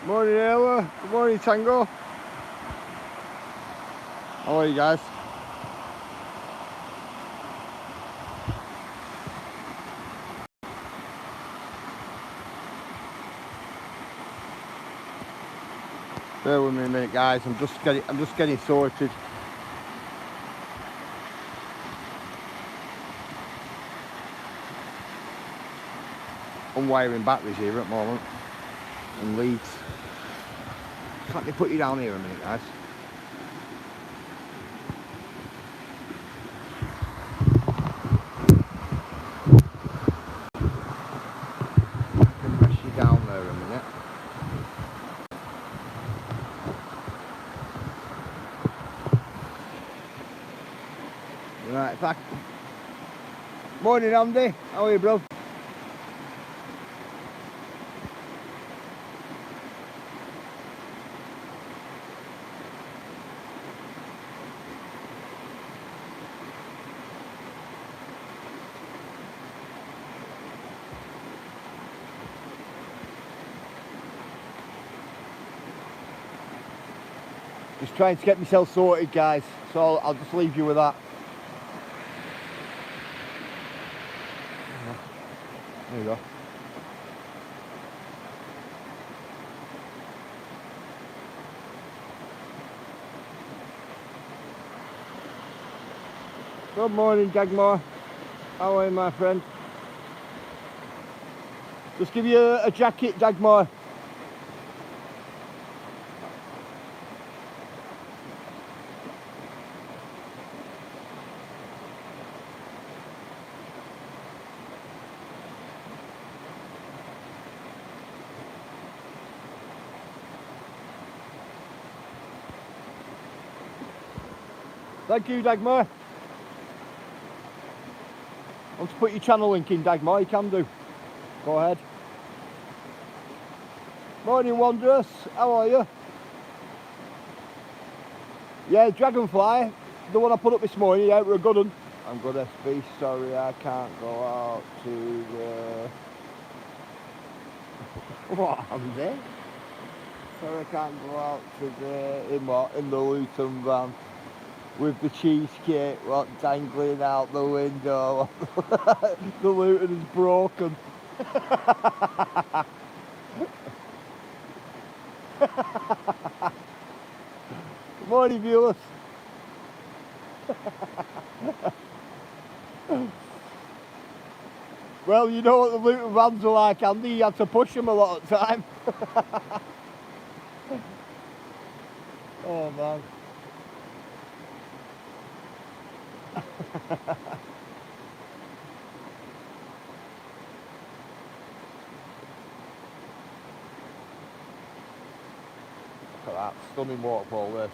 Morning, Ella. Good morning, Tango. How are you guys? Bear with me a minute, guys. I'm just getting sorted. Unwiring batteries here at the moment and leads. Let me put you down here a minute, guys. Press you down there a minute. Right, back. Morning, Andy. How are you, bro? Just trying to get myself sorted, guys. So I'll just leave you with that. There you go. Good morning, Dagmar. How are you, my friend? Just give you a jacket, Dagmar. Thank you, Dagmar. Want to put your channel link in, Dagmar? You can do. Go ahead. Morning, Wanderers. How are you? Yeah, Dragonfly, the one I put up this morning. Yeah, we're a good one. I'm good, SB. Sorry, I can't go out to the... What, Andy? Sorry, I can't go out to the... In the Luton van. With the cheesecake, what, dangling out the window. The Luton is broken. Good morning, viewers. Well, you know what the Luton vans are like, Andy. You had to push them a lot of the time. Oh, man. Look at that stunning waterfall there.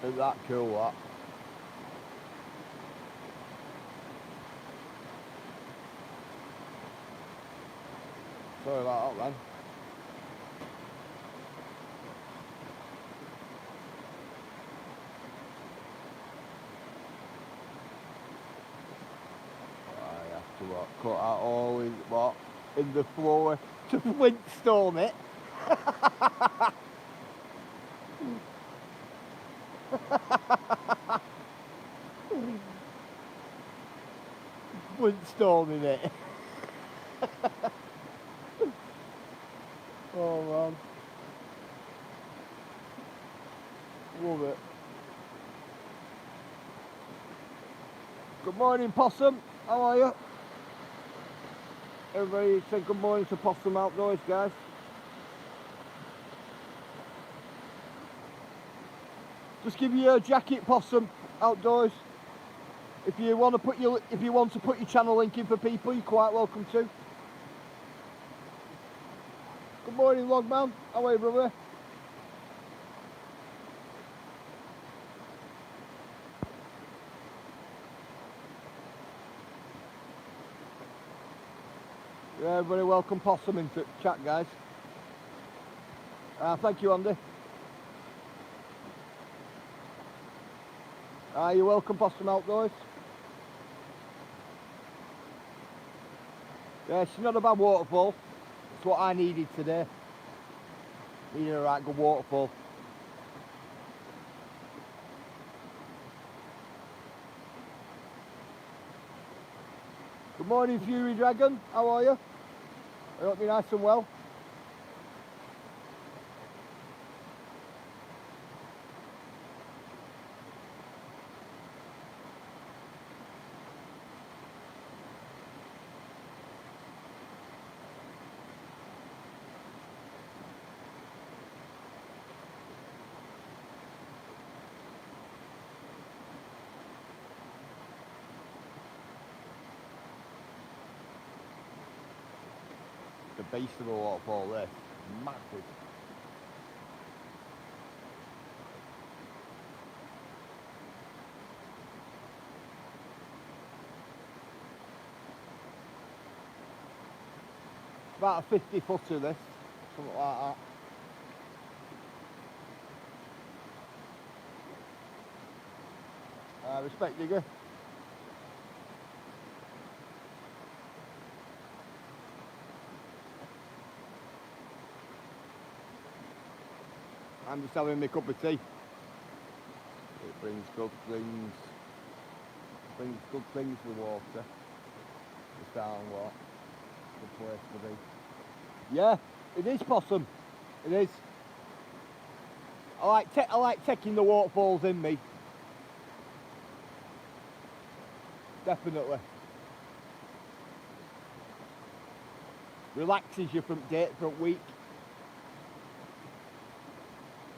Isn't that cool, that? Sorry about that, man. I have to cut out all in the floor to windstorm it. Windstorming it. Oh, man. Love it. Good morning, Possum. How are you? Everybody say good morning to Possum Outdoors, guys. Just give you a jacket, Possum Outdoors. If you want to put your channel link in for people, you're quite welcome to. Good morning, Logman. How are you, brother? Yeah, everybody welcome Possum into chat, guys. Thank you, Andy. You're welcome, Possum Outdoors. Yeah, it's not a bad waterfall. It's what I needed today. Needed a right good waterfall. Good morning, Fury Dragon. How are you? I hope you're nice and well. The base of the waterfall there, massive. About a 50 footer this, something like that. Respect, digger. I'm just having my cup of tea. It brings good things. Brings good things with water. Just down what? Good place to be. Yeah, it is, Possum. It is. I like taking the waterfalls in me. Definitely. Relaxes you from week.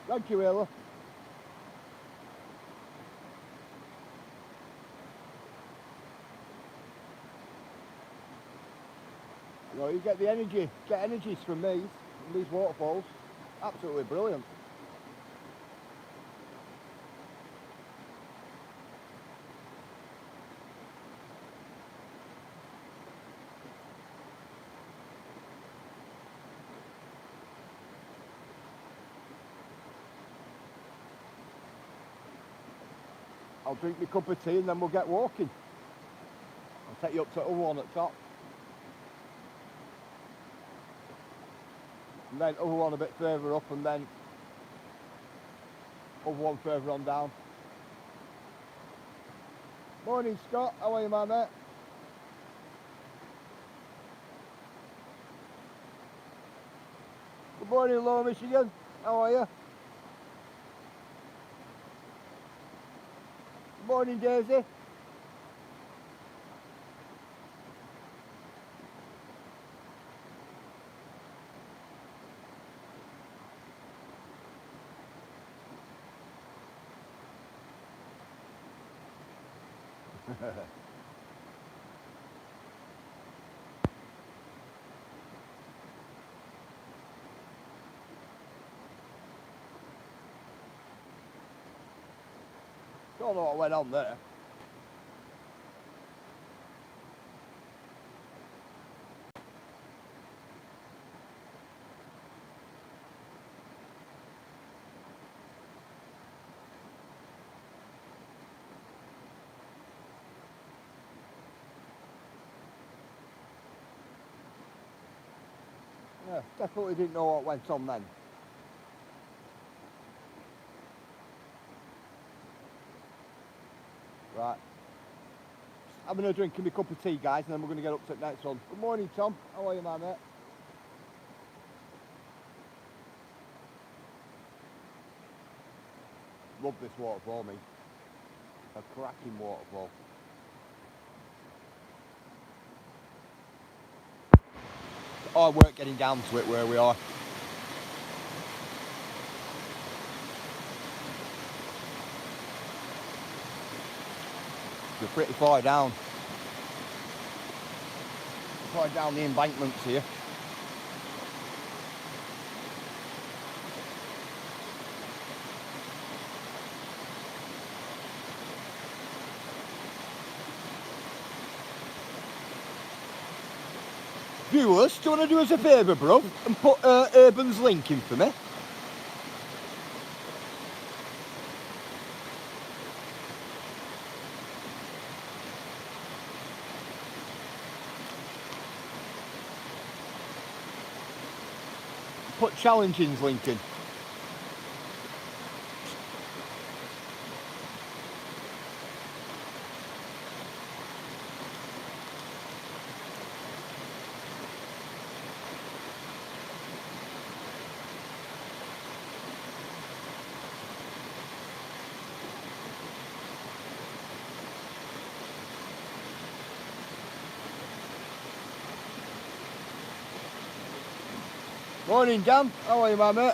Thank you, Ayla. You know, you get the energy, energies from these waterfalls. Absolutely brilliant. I'll drink my cup of tea and then we'll get walking. I'll take you up to the other one at top. And then other one a bit further up and then other one further on down. Morning, Scott. How are you, my mate? Good morning, Lower Michigan. How are you? Good morning, Daisy. Don't know what went on there. Yeah, definitely didn't know what went on then. Right. Having a drink and a cup of tea, guys, and then we're going to get up to the next one. Good morning, Tom. How are you, my mate? Love this waterfall, me. A cracking waterfall. hard work getting down to it where we are. We're pretty far down. Far down the embankments here. Viewers, do you want to do us a favour, bro, and put Urban's link in for me? Put Challenging's link in. Morning, Dan. How are you, my mate?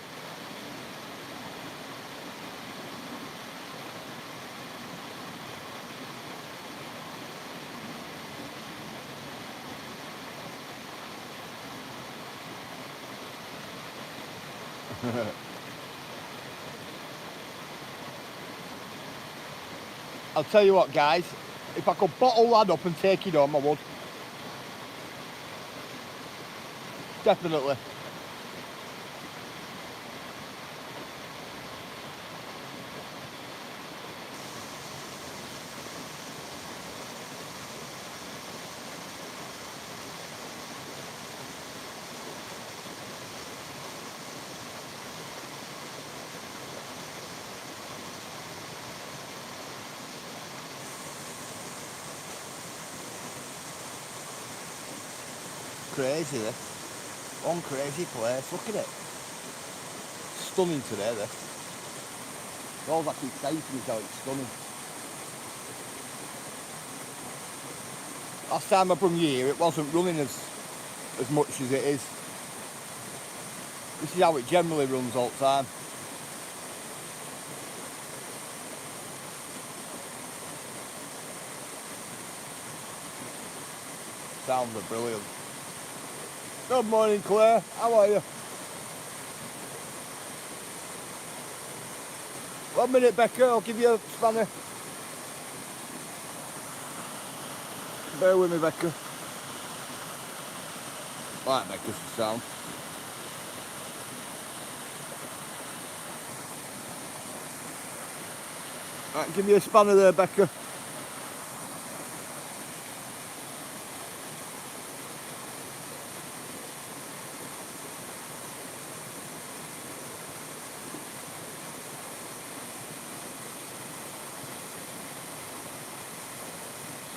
I'll tell you what, guys. If I could bottle that up and take it home, I would. Definitely. Crazy, this. One crazy place. Look at it. Stunning today, this. All I keep saying is how it's stunning. Last time I brought you here, it wasn't running as much as it is. This is how it generally runs all the time. Sounds are brilliant. Good morning, Claire. How are you? 1 minute, Becca. I'll give you a spanner. Bear with me, Becca. Right, Becca's the sound. Right, give me a spanner there, Becca.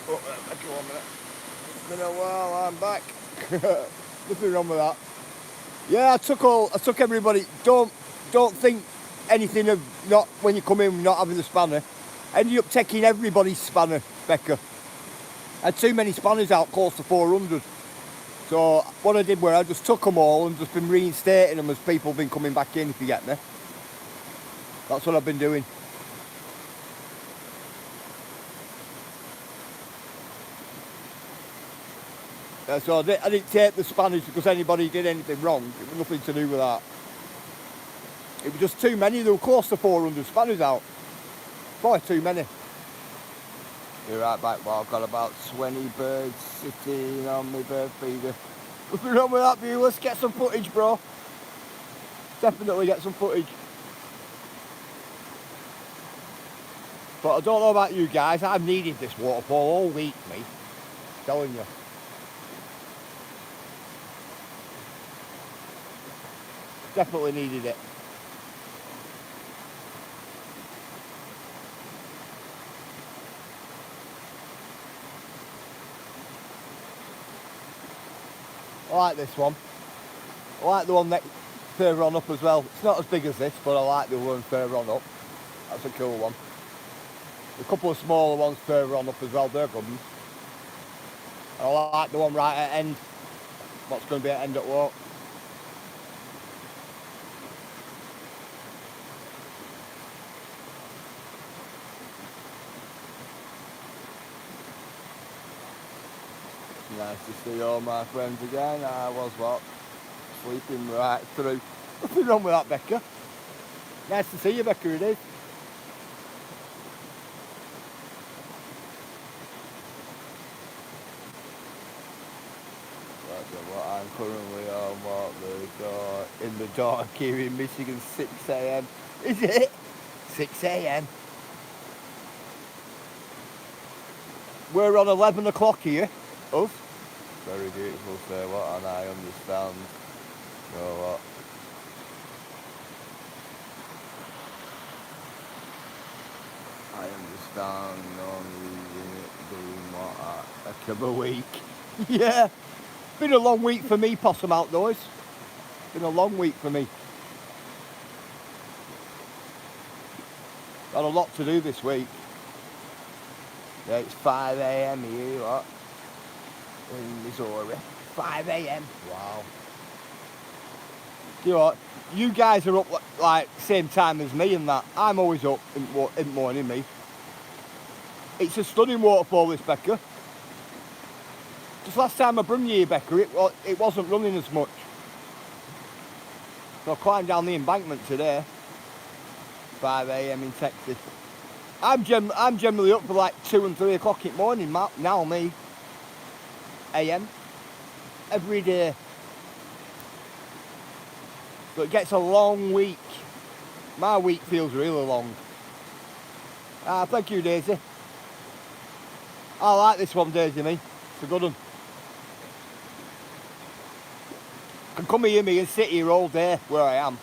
Oh, Becca, 1 minute. It's been a while, I'm back. Nothing wrong with that. Yeah, I took everybody. Don't think anything of not when you come in not having the spanner. I ended up taking everybody's spanner, Becca. I had too many spanners out, close to 400. So what I did was I just took them all and just been reinstating them as people have been coming back in, if you get me. That's what I've been doing. So I didn't take the spanners because anybody did anything wrong. It was nothing to do with that. It was just too many. There were close to 400 spanners out. Far too many. Be right back. Well, I've got about 20 birds sitting on my bird feeder. Nothing wrong with that, viewers. Get some footage, bro. Definitely get some footage. But I don't know about you guys. I've needed this waterfall all week, mate. I'm telling you. Definitely needed it. I like this one. I like the one next further on up as well. It's not as big as this, but I like the one further on up. That's a cool one. A couple of smaller ones further on up as well, they're good ones. I like the one right at the end. What's going to be at end at walk? Nice to see all my friends again. I was what? Sleeping right through. Nothing wrong with that, Becca. Nice to see you, Becca, it is. What I'm currently on, in the dark here in Michigan, 6 a.m. Is it? 6 a.m. We're on 11 o'clock here, us. Very beautiful, say what, and I understand. You know what? I understand only doing what a couple of week. Yeah. Been a long week for me, Possum Outdoors. Been a long week for me. Got a lot to do this week. Yeah, it's 5 a.m. here, what? In Missouri. 5 a.m. Wow. You know what? You guys are up like same time as me and that. I'm always up in the morning, me. It's a stunning waterfall, this, Becca. Just last time I brought you here, Becca, it wasn't running as much. So I climbed down the embankment today. 5 a.m. in Texas. I'm generally up for like 2 and 3 o'clock in the morning now, me. A.m. every day. So it gets a long week. My week feels really long. Thank you, Daisy. I like this one, Daisy, me. It's a good one. I can come here, me, and sit here all day where I am.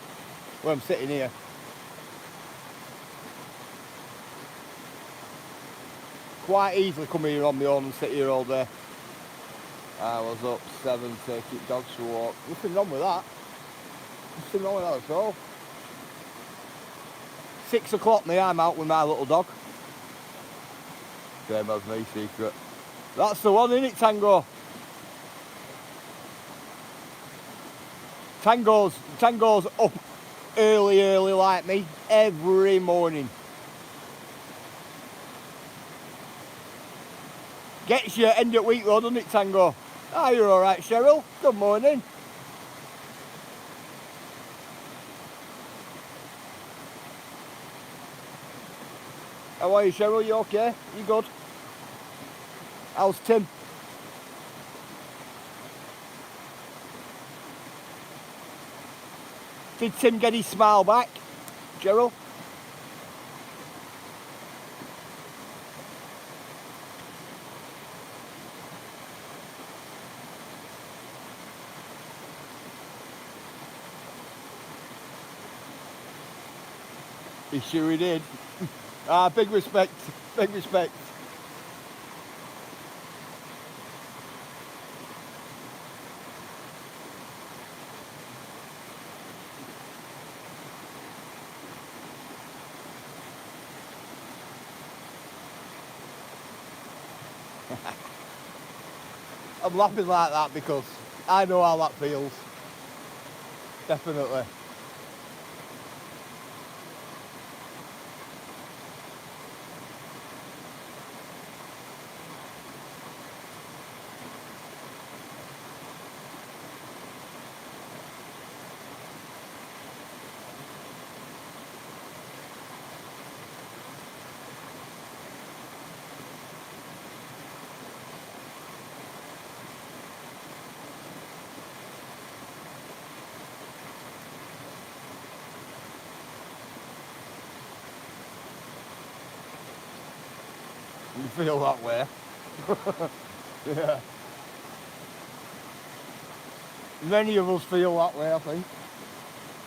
Where I'm sitting here. Quite easily come here on my own and sit here all day. I was up 7 to keep dogs to walk. Nothing wrong with that. Nothing wrong with that at all. 6 o'clock me, I'm out with my little dog. Same as me, Secret. That's the one, innit, Tango? Tango's up early like me, every morning. Gets you end of week though, doesn't it, Tango? You're alright, Cheryl. Good morning. How are you, Cheryl? You okay? You good? How's Tim? Did Tim get his smile back, Cheryl? He sure he did. Big respect, big respect. I'm laughing like that because I know how that feels. Definitely. You feel that way. Yeah. Many of us feel that way, I think.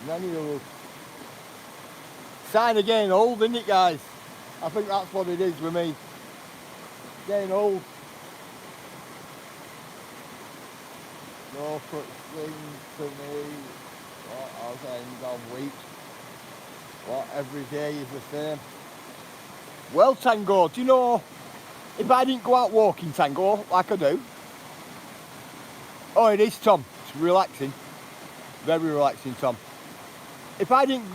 Many of us. Sign of getting old, isn't it, guys? I think that's what it is with me. Getting old. No such thing to me. What as end of week. What every day is the same. Well, Tango, do you know, if I didn't go out walking, Tango, like I do, Oh, it is, Tom. It's relaxing. Very relaxing, Tom. If I didn't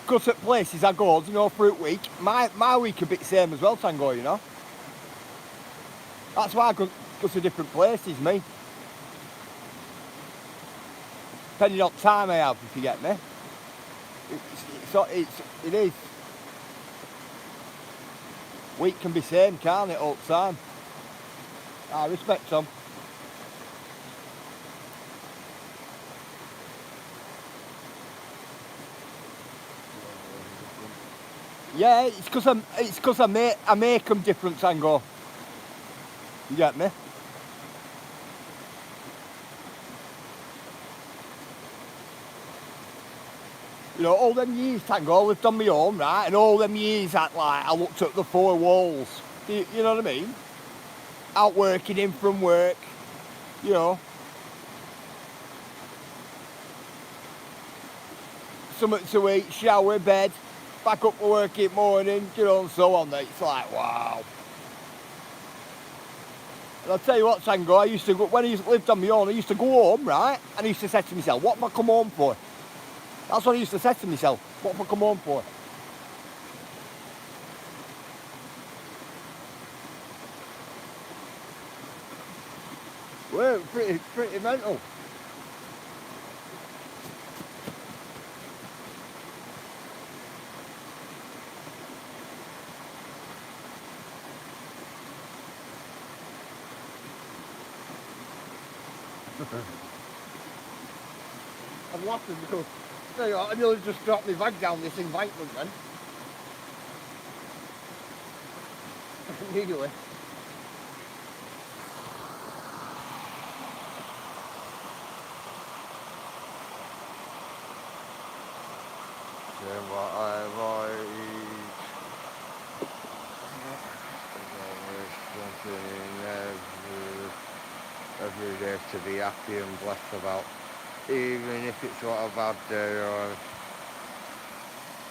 go to places I go, you know, for a week, my week would be the same as well, Tango, you know. That's why I go to different places, me. Depending on time I have, if you get me. It is. Week can be same, can't it, all the time? I respect Tom. Yeah, it's because I make them different, Tango. You get me? You know, all them years, Tango, I lived on my own, right? And all them years that, like, I looked at the four walls. You know what I mean? Out working in from work, you know. Something to eat, shower, bed, back up for work in the morning, you know, and so on. It's like, wow. And I'll tell you what, Tango, I used to go, when I lived on my own, I used to go home, right? And I used to say to myself, what have I come home for? That's what I used to say to myself, what have I come home for? Well, pretty mental. I'm laughing because, you know, I nearly just dropped my bag down this embankment then. Nearly. What I avoid. Every day to be happy and blessed about, even if it's what a bad day or.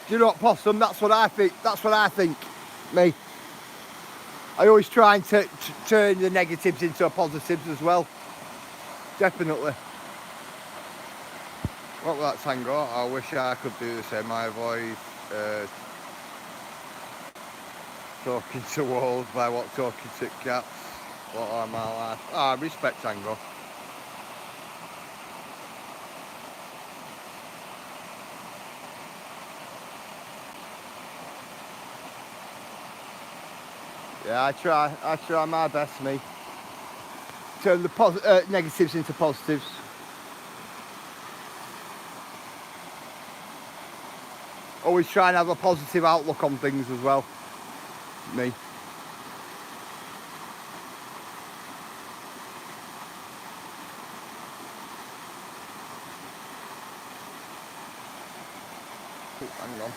Do you know what, Possum? That's what I think. That's what I think. Me. I always try and turn the negatives into positives as well. Definitely. What was that, Tango? I wish I could do the same. I avoid talking to walls by what talking to cats. What are my life? Ah, respect, Tango. Yeah, I try my best, me. Turn the negatives into positives. Always try and have a positive outlook on things as well. Me. Hang on.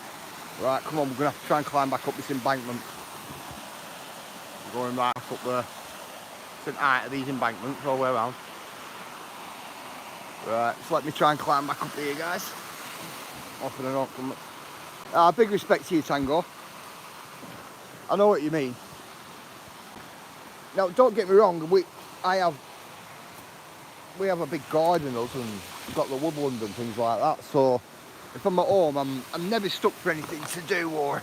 Right, come on, we're going to have to try and climb back up this embankment. We're going right back up there. It's an height of these embankments all the way around. Right, so let me try and climb back up here, guys. Off and on. Big respect to you, Tango. I know what you mean. Now, don't get me wrong, we have a big garden, us, and we've got the woodland and things like that, so if I'm at home, I'm never stuck for anything to do, or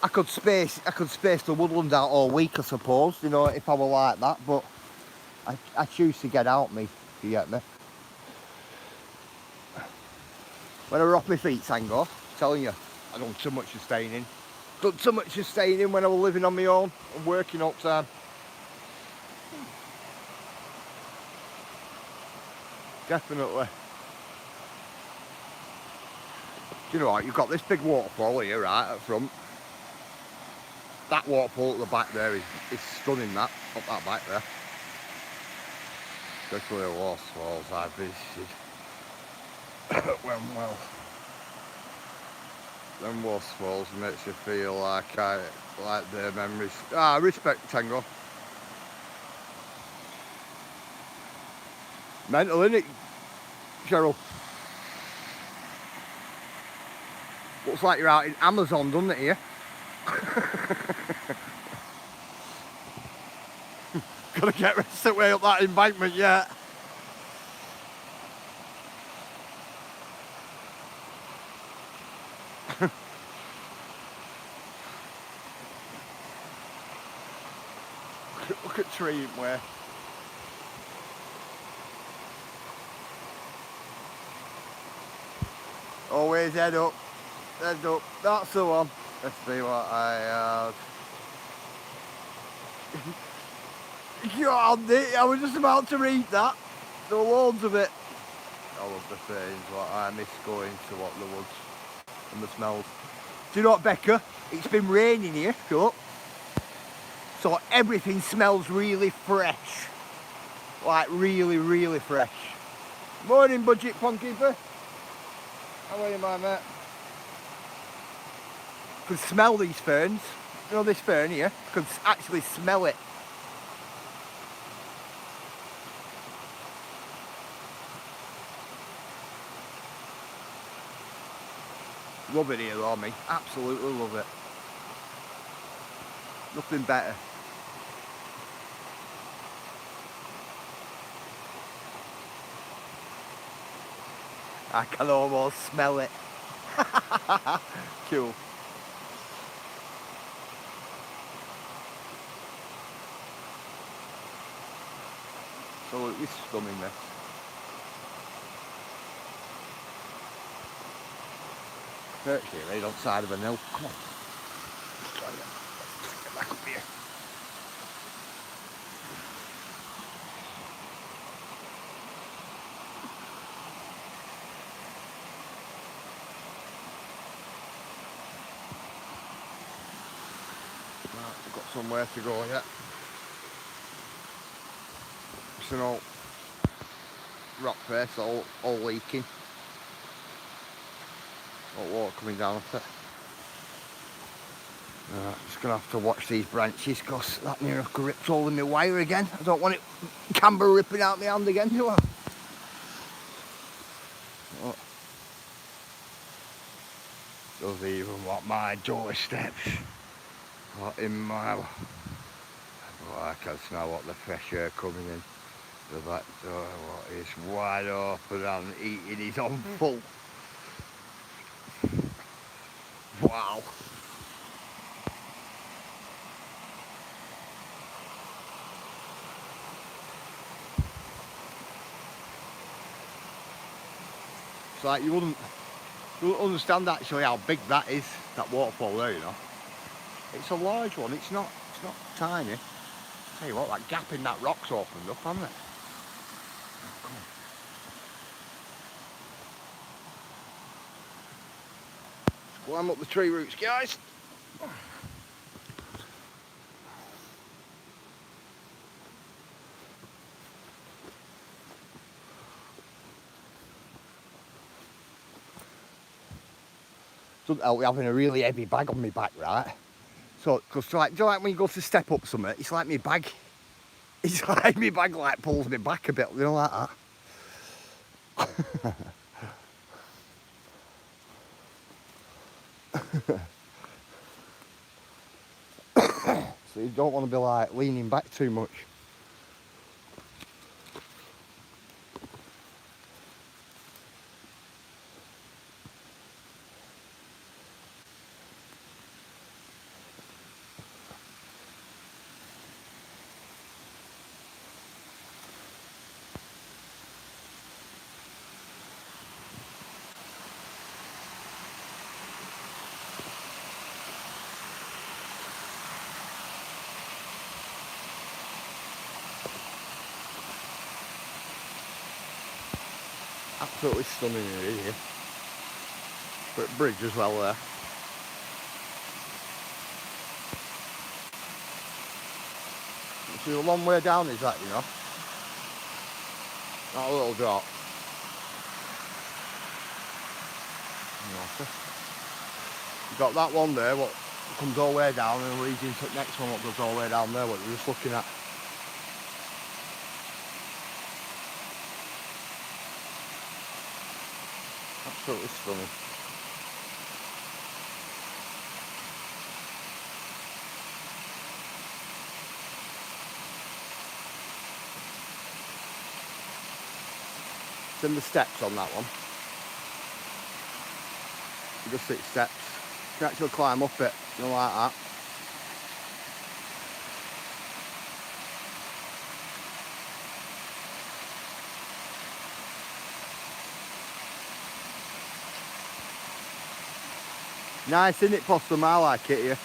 I could space the woodland out all week, I suppose, you know, if I were like that, but I choose to get out, me, if you get me. When I were off my feet, Tango, I'm telling you, I done too much of staying in. Done too much of staying in when I was living on my own and working all the time. Definitely. Do you know what, you've got this big waterfall here, right, at front. That waterfall at the back there is stunning, that, up that back there. Especially the waterfalls I visited. Well, them waterfalls makes you feel like their memories. Respect, Tango. Mental, innit, Cheryl? Looks like you're out in Amazon, doesn't it, here? Gotta get rest of the way up that embankment yet. Look at tree where. Always head up. Head up. That's the one. Let's see what I have. God, I was just about to read that. There were loads of it. I love the things. What I miss going to what the woods and the smells. Do you know what, Becca? It's been raining here, look. So everything smells really fresh. Like really, really fresh. Morning, budget pond keeper. How are you, my mate? Could smell these ferns. You know this fern here? Could actually smell it. Love it here though, me. Absolutely love it. Nothing better. I can almost smell it. Cool. Absolutely stunning this. Perch here, right on the side of a hill. Come on. Let's get back up here. Right, we've got somewhere to go yet. It's an old rock face, all leaking. Hot water coming down off it. Just gonna have to watch these branches because that near could rip hole in my wire again. I don't want it camber ripping out my hand again, do I? Oh. Doesn't even want my doorsteps. What in my... Oh, I can smell what the fresh air coming in. The back door, what is wide open and eating his own full. Wow. It's like you wouldn't understand actually how big that is, that waterfall there, you know. It's a large one, it's not tiny. Tell you what, that gap in that rock's opened up, hasn't it? Come on. Let's climb up the tree roots, guys. Doesn't help me having a really heavy bag on my back, right? So, because like, do you know, like when you go to step up something, it's like my bag. It's like my bag like pulls me back a bit, you know, like that. So you don't want to be like leaning back too much. Absolutely stunning here. But bridge as well there. See, a long way down is that, you know. That little drop. You've got that one there, what comes all the way down, and leads into the next one, what goes all the way down there, what you're just looking at. Absolutely stunning. Then the steps on that one. Just 6 steps. You can actually climb up it, you know, like that. Nice, isn't it, Possum? I like it here. I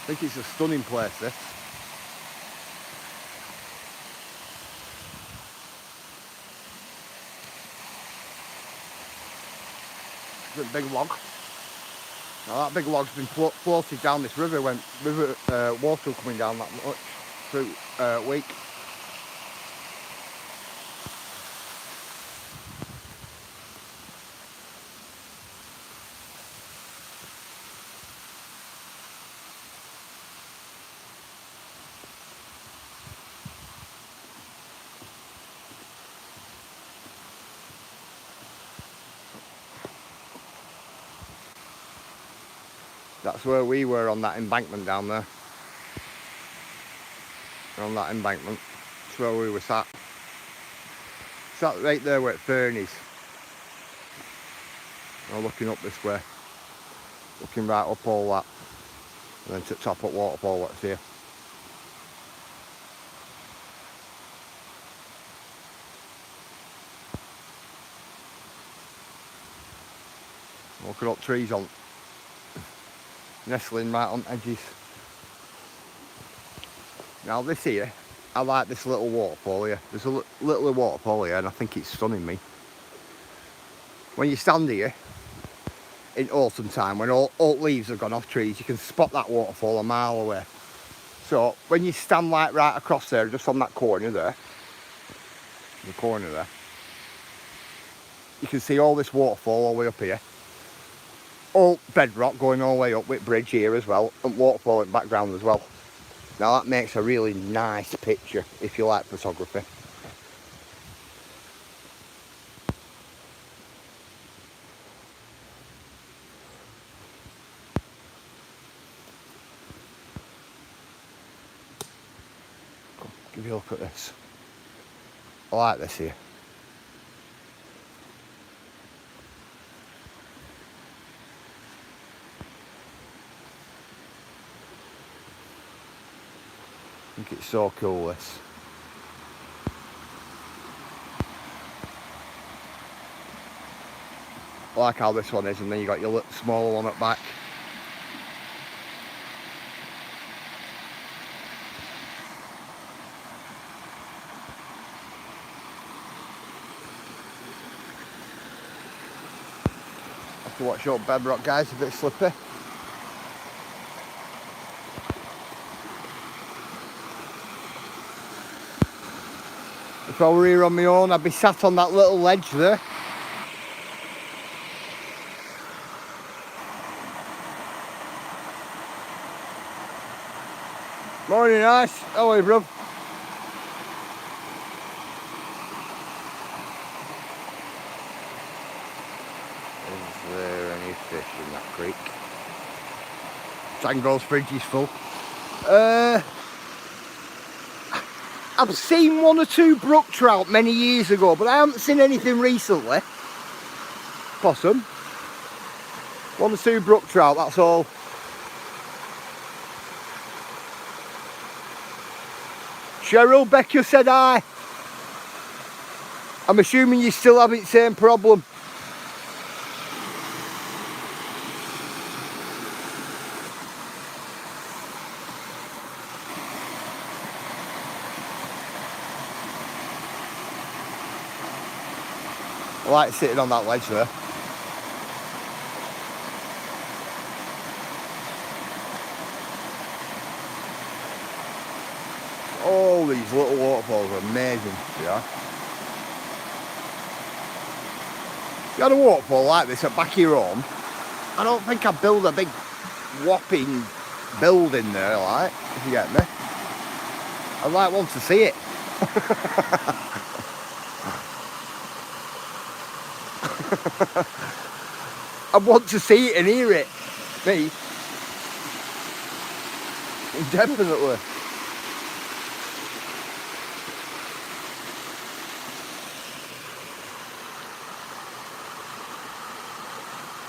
think it's a stunning place, this. It's a big log. Now that big log's been floated down this river when water coming down that much through week. That's where we were on that embankment down there. On that embankment. That's where we were sat. Sat right there where Fernie's. Now looking up this way. Looking right up all that. And then to top up waterfall what's here. Looking up trees on nestling right on edges. Now this here, I like this little waterfall here. There's a little waterfall here and I think it's stunning me. When you stand here in autumn time, when all leaves have gone off trees, you can spot that waterfall a mile away. So when you stand like right across there, just on that corner there, the corner there, you can see all this waterfall all the way up here. All bedrock going all the way up with bridge here as well, and waterfall in the background as well. Now that makes a really nice picture if you like photography. Give you a look at this. I like this here. I think it's so cool, this. I like how this one is, and then you got your little smaller one at back. Have to watch out bedrock, guys, a bit slippy. If I were here on my own, I'd be sat on that little ledge there. Morning, Ice. How are you, bro? Is there any fish in that creek? Tango's fridge is full. I've seen 1 or 2 brook trout many years ago, but I haven't seen anything recently. Possum. 1 or 2 brook trout, that's all. Cheryl, Becca said hi. I'm assuming you're still having the same problem. I like sitting on that ledge there. All these little waterfalls are amazing, yeah. If you had a waterfall like this at back of your home, I don't think I'd build a big whopping building there, like, if you get me. I'd like one to see it. I want to see it and hear it. Me. Definitely.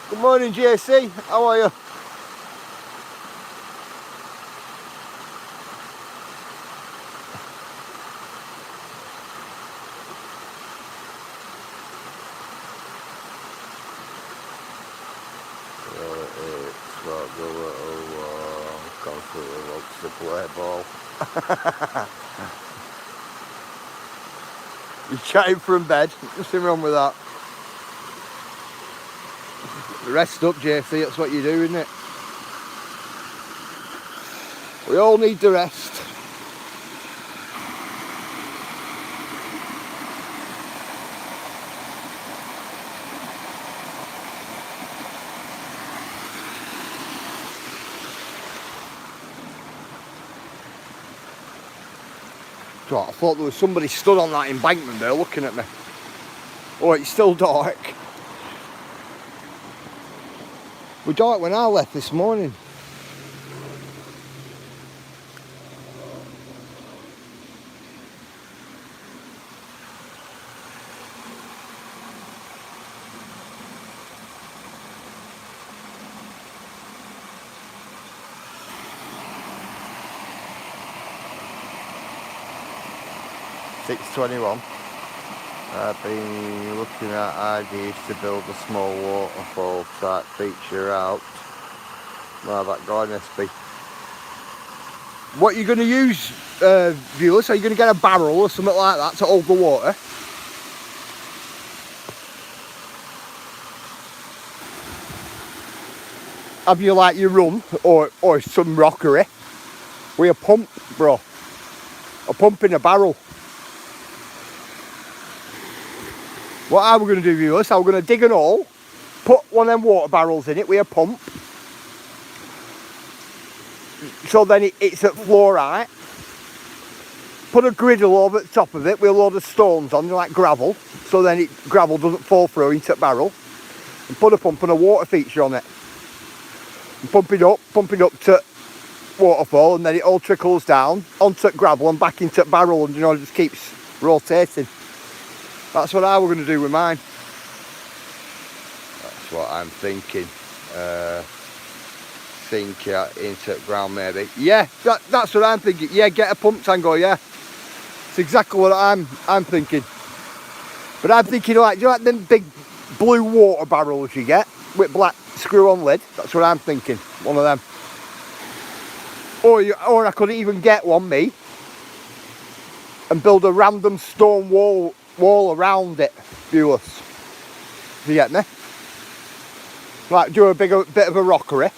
Good morning, JC. How are you? It's got the little constantly wants to play ball. You're chatting from bed. Nothing wrong with that. Rest up, JC. That's what you do, isn't it? We all need the rest. So I thought there was somebody stood on that embankment there looking at me. Oh, it's still dark. It was dark when I left this morning. $6.21. I've been looking at ideas to build a small waterfall type feature out. Well, that going SB. What are you going to use, viewers? Are you going to get a barrel or something like that to hold the water? Have you like your rum or some rockery with a pump, bro? A pump in a barrel. What are we going to do, viewers? So we're going to dig an hole, put one of them water barrels in it with a pump. So then it's at floor height. Put a griddle over the top of it with a load of stones on, like gravel. So then gravel doesn't fall through into the barrel. And put a pump and a water feature on it. And pump it up to waterfall, and then it all trickles down onto gravel and back into the barrel, and it just keeps rotating. That's what I was going to do with mine. That's what I'm thinking. Sink it into the ground maybe. Yeah, that's what I'm thinking. Yeah, get a pump, Tango, yeah. It's exactly what I'm thinking. But I'm thinking like, do you like them big blue water barrels you get with black screw-on lid? That's what I'm thinking. One of them. Or I could even get one, me, and build a random stone wall around it, viewers. You get me? Like do a bit of a rockery.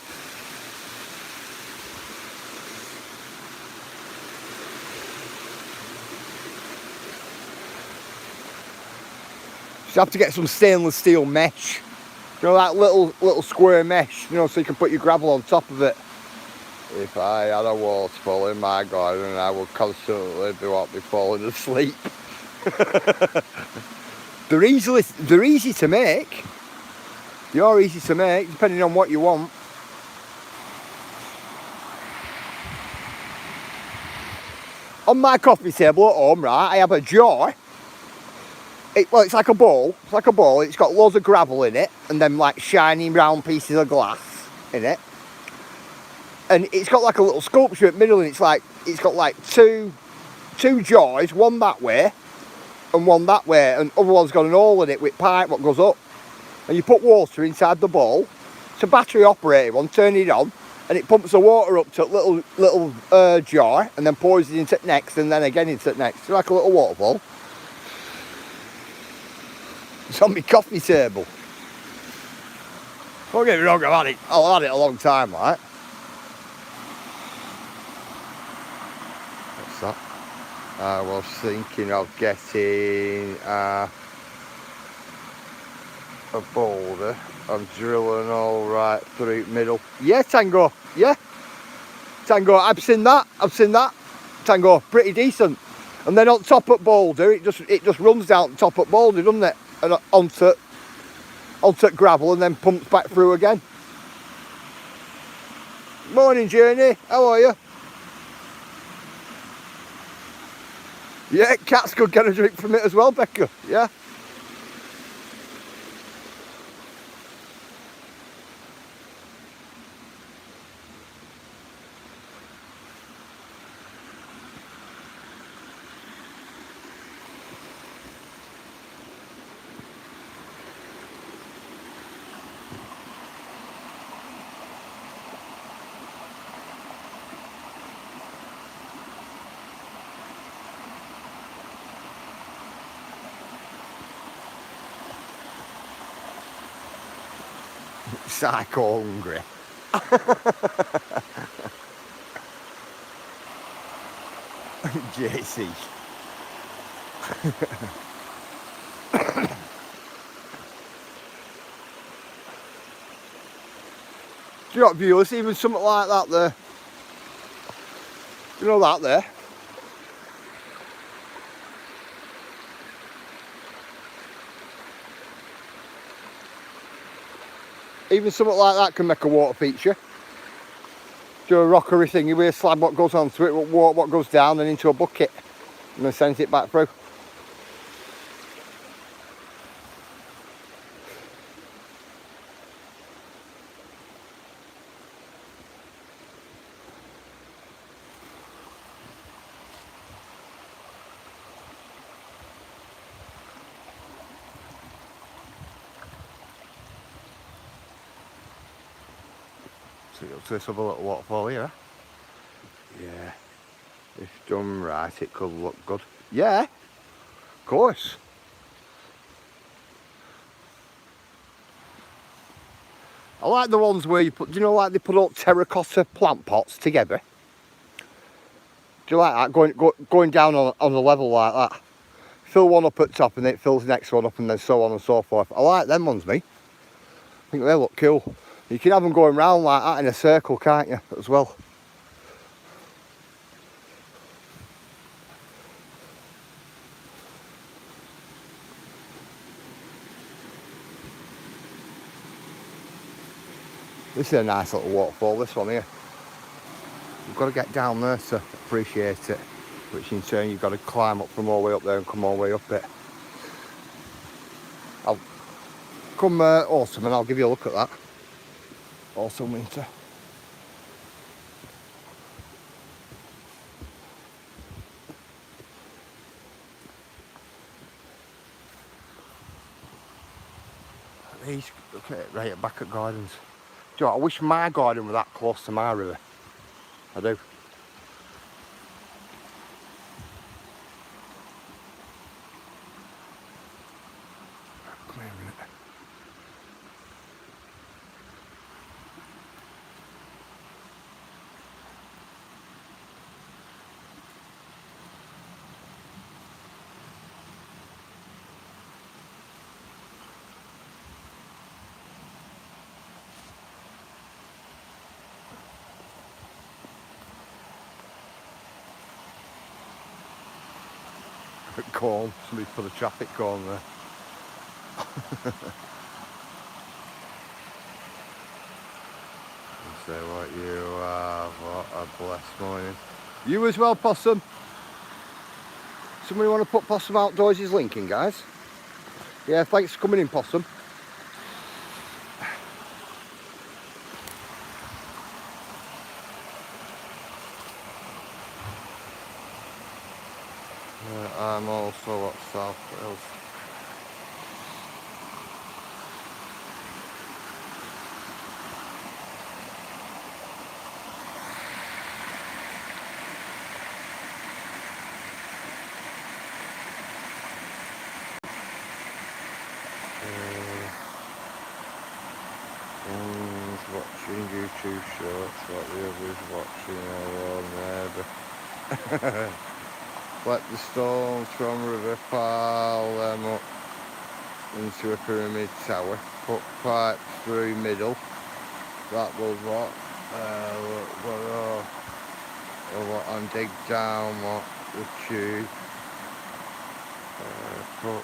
You have to get some stainless steel mesh. That little square mesh, so you can put your gravel on top of it. If I had a waterfall in my garden, I would constantly be falling asleep. They're easy to make. They are easy to make, depending on what you want. On my coffee table at home, right, I have a jar. It's like a bowl. It's got loads of gravel in it, and then like shiny round pieces of glass in it. And it's got like a little sculpture in the middle, and it's got like two jars, one that way and one that way, and the other one's got an hole in it with pipe what goes up. And you put water inside the bowl. It's a battery operated one. Turn it on, and it pumps the water up to a little jar, and then pours it into the next, and then again into the next. It's like a little waterfall. It's on my coffee table. Don't get me wrong, I've had it a long time, right? What's that? I was thinking of getting a boulder and drilling all right through the middle. Yeah, Tango. Yeah, Tango. I've seen that. Tango, pretty decent. And then on top of boulder, it just runs down top of boulder, doesn't it? And onto gravel, and then pumps back through again. Morning, Journey. How are you? Yeah, cats could get a drink from it as well, Becca. Yeah. Psycho hungry. JC. Do you know what, viewers, even something like that there, you know that there, even something like that can make a water feature. Do a rockery thingy with a slab what goes onto it, water what goes down and into a bucket, and then sends it back through. So this other little waterfall here. Yeah, if done right, it could look good. Yeah, of course. I like the ones where you put, you know, like they put up terracotta plant pots together. Do you like that? Going down on a level like that. Fill one up at top and then it fills the next one up and then so on and so forth. I like them ones, me. I think they look cool. You can have them going round like that in a circle, can't you, as well? This is a nice little waterfall, this one here. You've got to get down there to appreciate it, which in turn you've got to climb up from all the way up there and come all the way up it. I'll come autumn and I'll give you a look at that. Autumn, winter. These, okay, right at back at gardens. Do you know what, I wish my garden were that close to my river. I do. Come here a minute. Cone, somebody put a traffic cone there. Say what you have, what a blessed morning. You as well, Possum. Somebody want to put Possum Outdoors' link in, guys? Yeah, thanks for coming in, Possum. I'm also at South Wales. Watching YouTube shorts, what the others watching our own neighbour. Collect the stones from River, pile them up into a pyramid tower, put pipes through middle. That was what? What and dig down what the tube. Put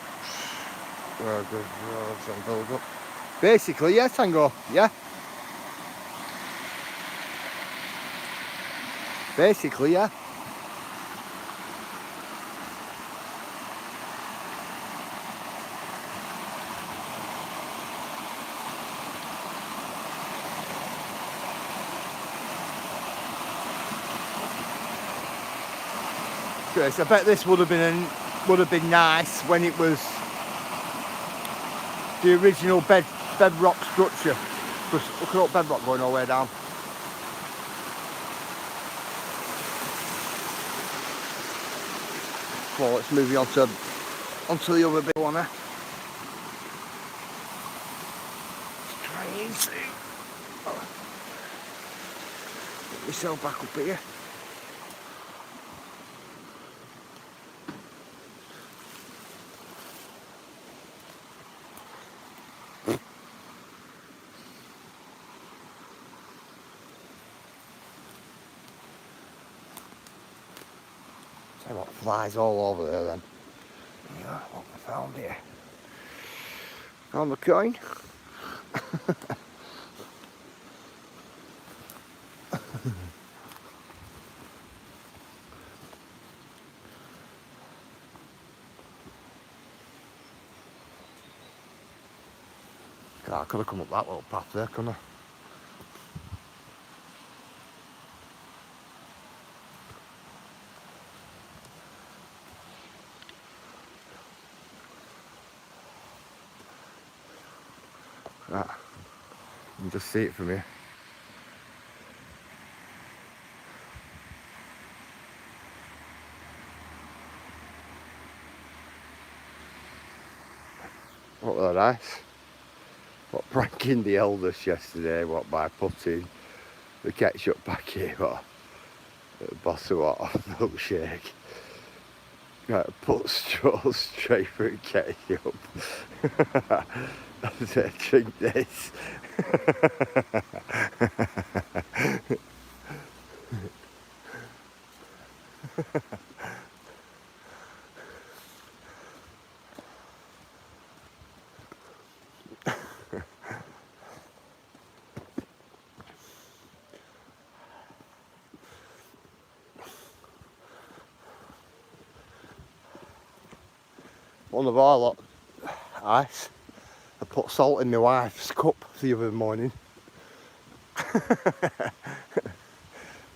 good roads and build up. Basically, yeah, Tango, yeah. Basically, yeah. Chris, I bet this would have been nice when it was the original bedrock structure. Just look at that bedrock going all the way down. Well, let's move on to the other big one there. Let's try and see. Get myself back up here. Tell you what, flies all over there then. Yeah, what we found here. Found the coin. God, I could have come up that little path there, couldn't I? Right, you can just see it from here. What were nice? What, pranking the eldest yesterday, what, by putting the ketchup back here, what, at the bottom of a milkshake. Right, put straws straight through ketchup. I said, drink this. One of our lot ice. I put salt in my wife's cup the other morning.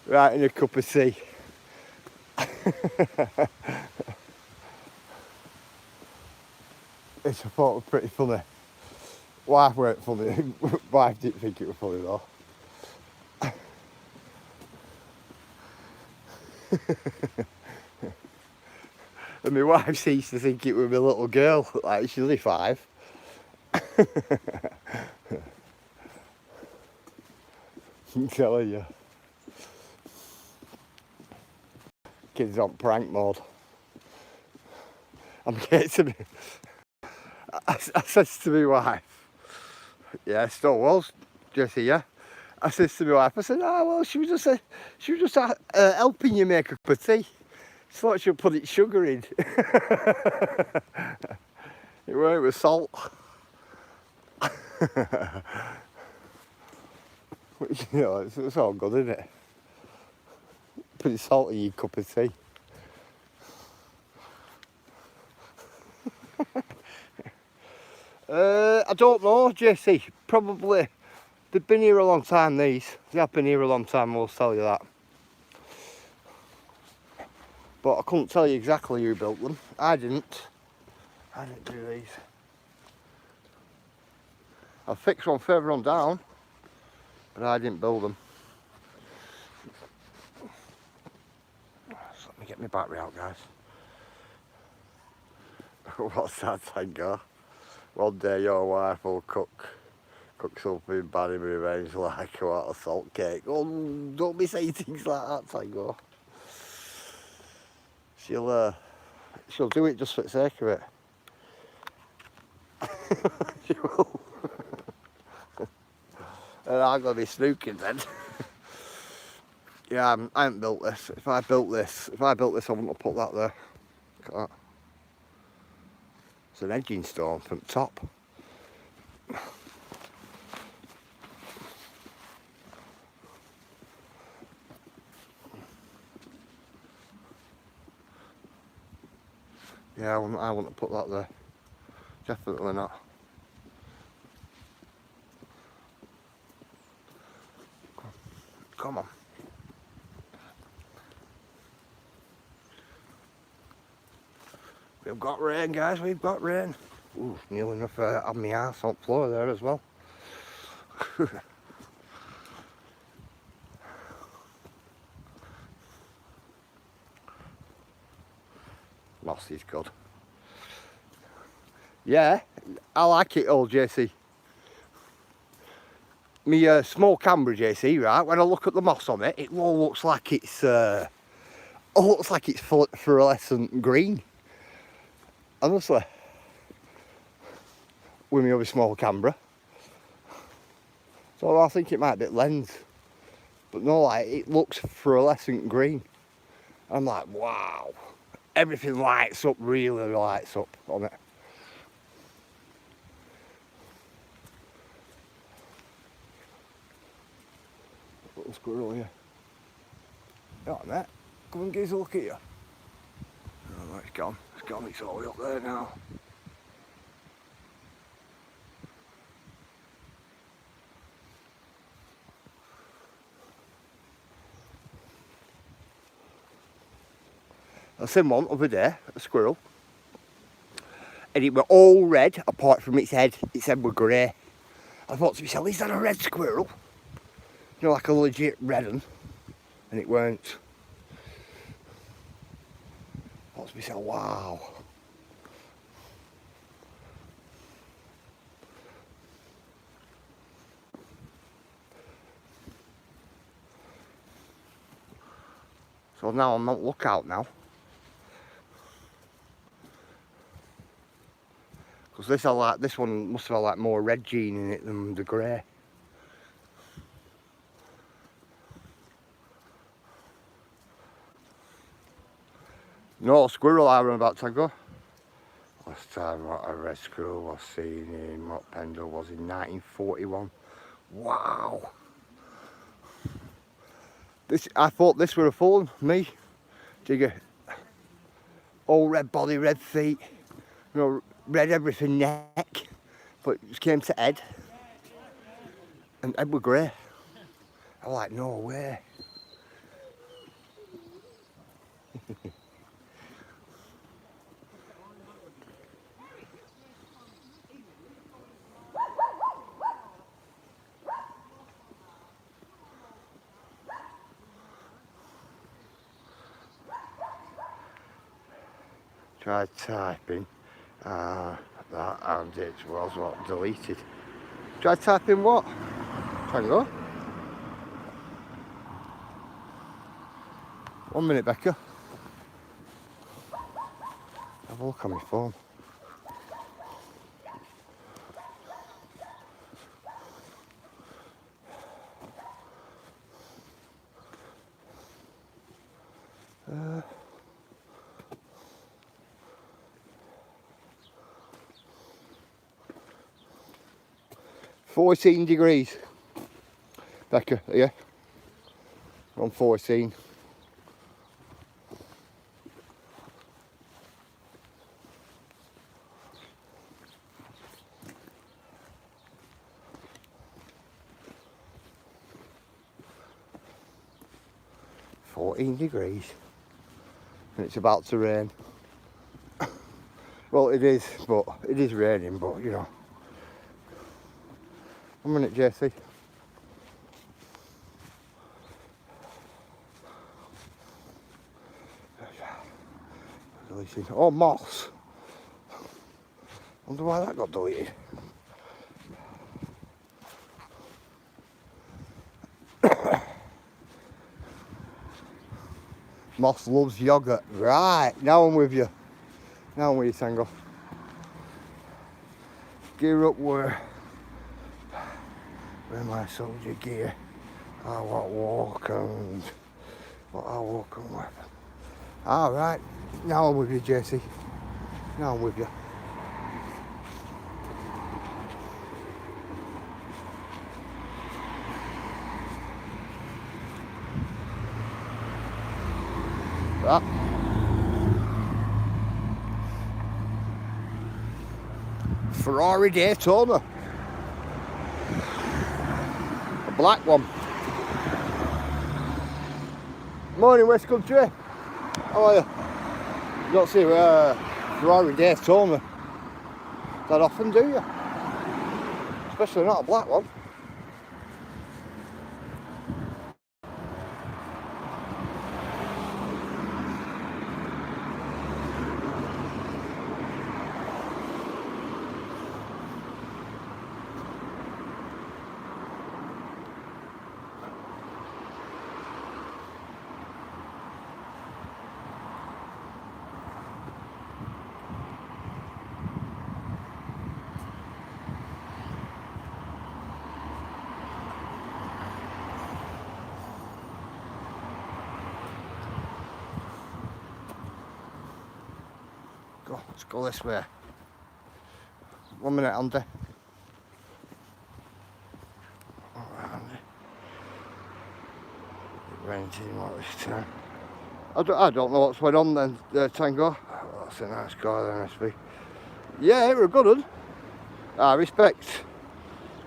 Right in a cup of tea. Which I thought was pretty funny. Wife weren't funny. Wife didn't think it was funny though. And my wife seems to think it was my little girl, like she's only 5. I'm telling you. Kids on prank mode. I'm getting to me. I says to my wife, yeah, still was, Jessie, yeah. I says to my wife, I said, oh well, she was just helping you make a cup of tea. She thought she'd put it sugar in. It weren't with salt. Which, you know, it's all good, isn't it? Put salt in your cup of tea. I don't know, Jessie. Probably. They've been here a long time, these. They have been here a long time, I will tell you that. But I couldn't tell you exactly who built them. I didn't do these. I fixed one further on down, but I didn't build them. So let me get my battery out, guys. What's that tango? One day your wife will cook something bad in revenge, like a salt cake. Oh, don't be saying things like that, tango. She'll do it just for the sake of it. She will. And I'm gonna be snooking then. Yeah, I haven't built this. If I built this, I wouldn't have put that there. Look at that. It's an edging stone from the top. Yeah, I wouldn't have put that there. Definitely not. Come on. We've got rain, guys, we've got rain. Ooh, nearly enough had my arse on the floor there as well. Moss is good. Yeah, I like it all, Jessie. me small camera, JC, right, when I look at the moss on it, it all looks like it's fluorescent green. Honestly, with my other small camera. So I think it might be lens. But no, like, it looks fluorescent green. I'm like, wow. Everything lights up, really lights up on it. Little squirrel here. Not that. Come and give us a look at you. Oh, no, it's gone. It's gone. It's all the way up there now. I seen one other day, a squirrel, and it were all red apart from its head. Its head were grey. I thought to myself, is that a red squirrel? You know, like a legit red one. And it weren't. I thought to myself, wow. So now I'm on lookout now. Because this one must have like more red gene in it than the grey. No squirrel I remember about Tango. Last time a red squirrel was seen in what Pendle was in 1941. Wow. I thought this were a fawn, me. Digger. All red body, red feet. You know, red everything neck. But it just came to head. And head were grey. I was like, no way. Tried typing that and it was what deleted. Tried typing what? Tango. 1 minute, Becca. Have a look on my phone. Uh, 14 degrees. Becca, yeah. We're on 14. Degrees and it's about to rain. Well, it is, but it is raining, but you know. 1 minute, Jesse. Oh, moss. Wonder why that got deleted. Moss loves yogurt. Right, now I'm with you. Now I'm with you, Tango. Gear up where my soldier gear. I walk and what I walk and with. Alright, now I'm with you, Jesse. Now I'm with you. That. Ferrari Daytona. A black one. Morning, West Country. How are you? You don't see Ferrari Daytona that often, do you? Especially not a black one. let's go this way. 1 minute, Andy. Alright, Andy. Renting what this time. I don't know what's went on then, Tango. Oh, that's a nice car there, SB. Yeah, it was a good one. I respect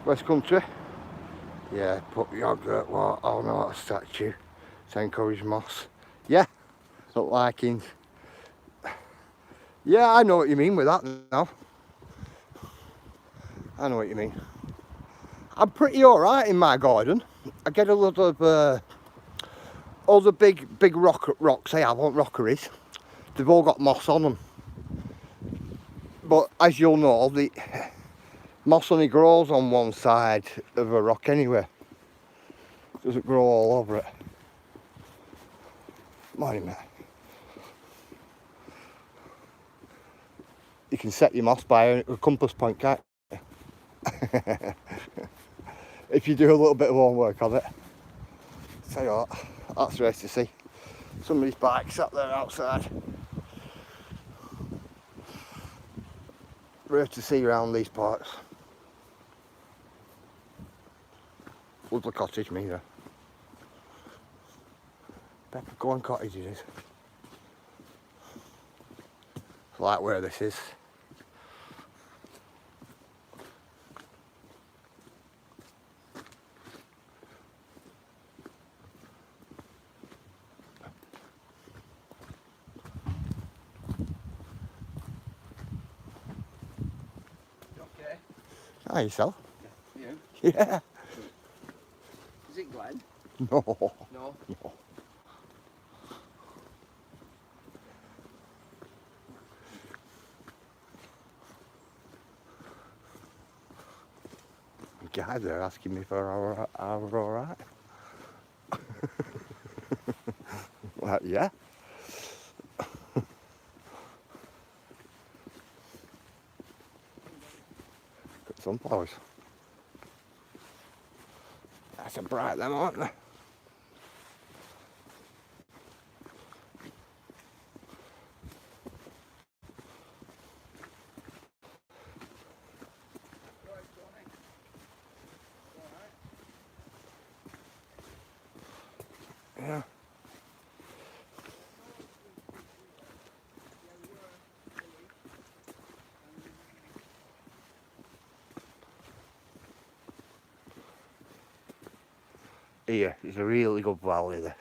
West Country. Yeah, put yogurt, what? Oh no, what a statue. To encourage moss. Yeah, look like in. Yeah, I know what you mean with that now. I know what you mean. I'm pretty alright in my garden. I get a lot of all the big rocks they have, what rockeries, they've all got moss on them. But as you'll know, the moss only grows on one side of a rock anyway. It doesn't grow all over it. Morning, mate. You can set your moss by a compass point, can't you? If you do a little bit of homework on it. Tell you what, that's nice to see. Somebody's bike sat there outside. Rare to see around these parts. Lovely cottage, me there. Peppercorn cottage it is. Like where this is. Okay. Hi, yourself? Yeah. You? Yeah. Is it Glenn? No. No. No. Guy there asking me if I were alright. Well, yeah. Got sunflowers. That's a bright them, aren't they? Yeah. Here, it's a really good valley, this.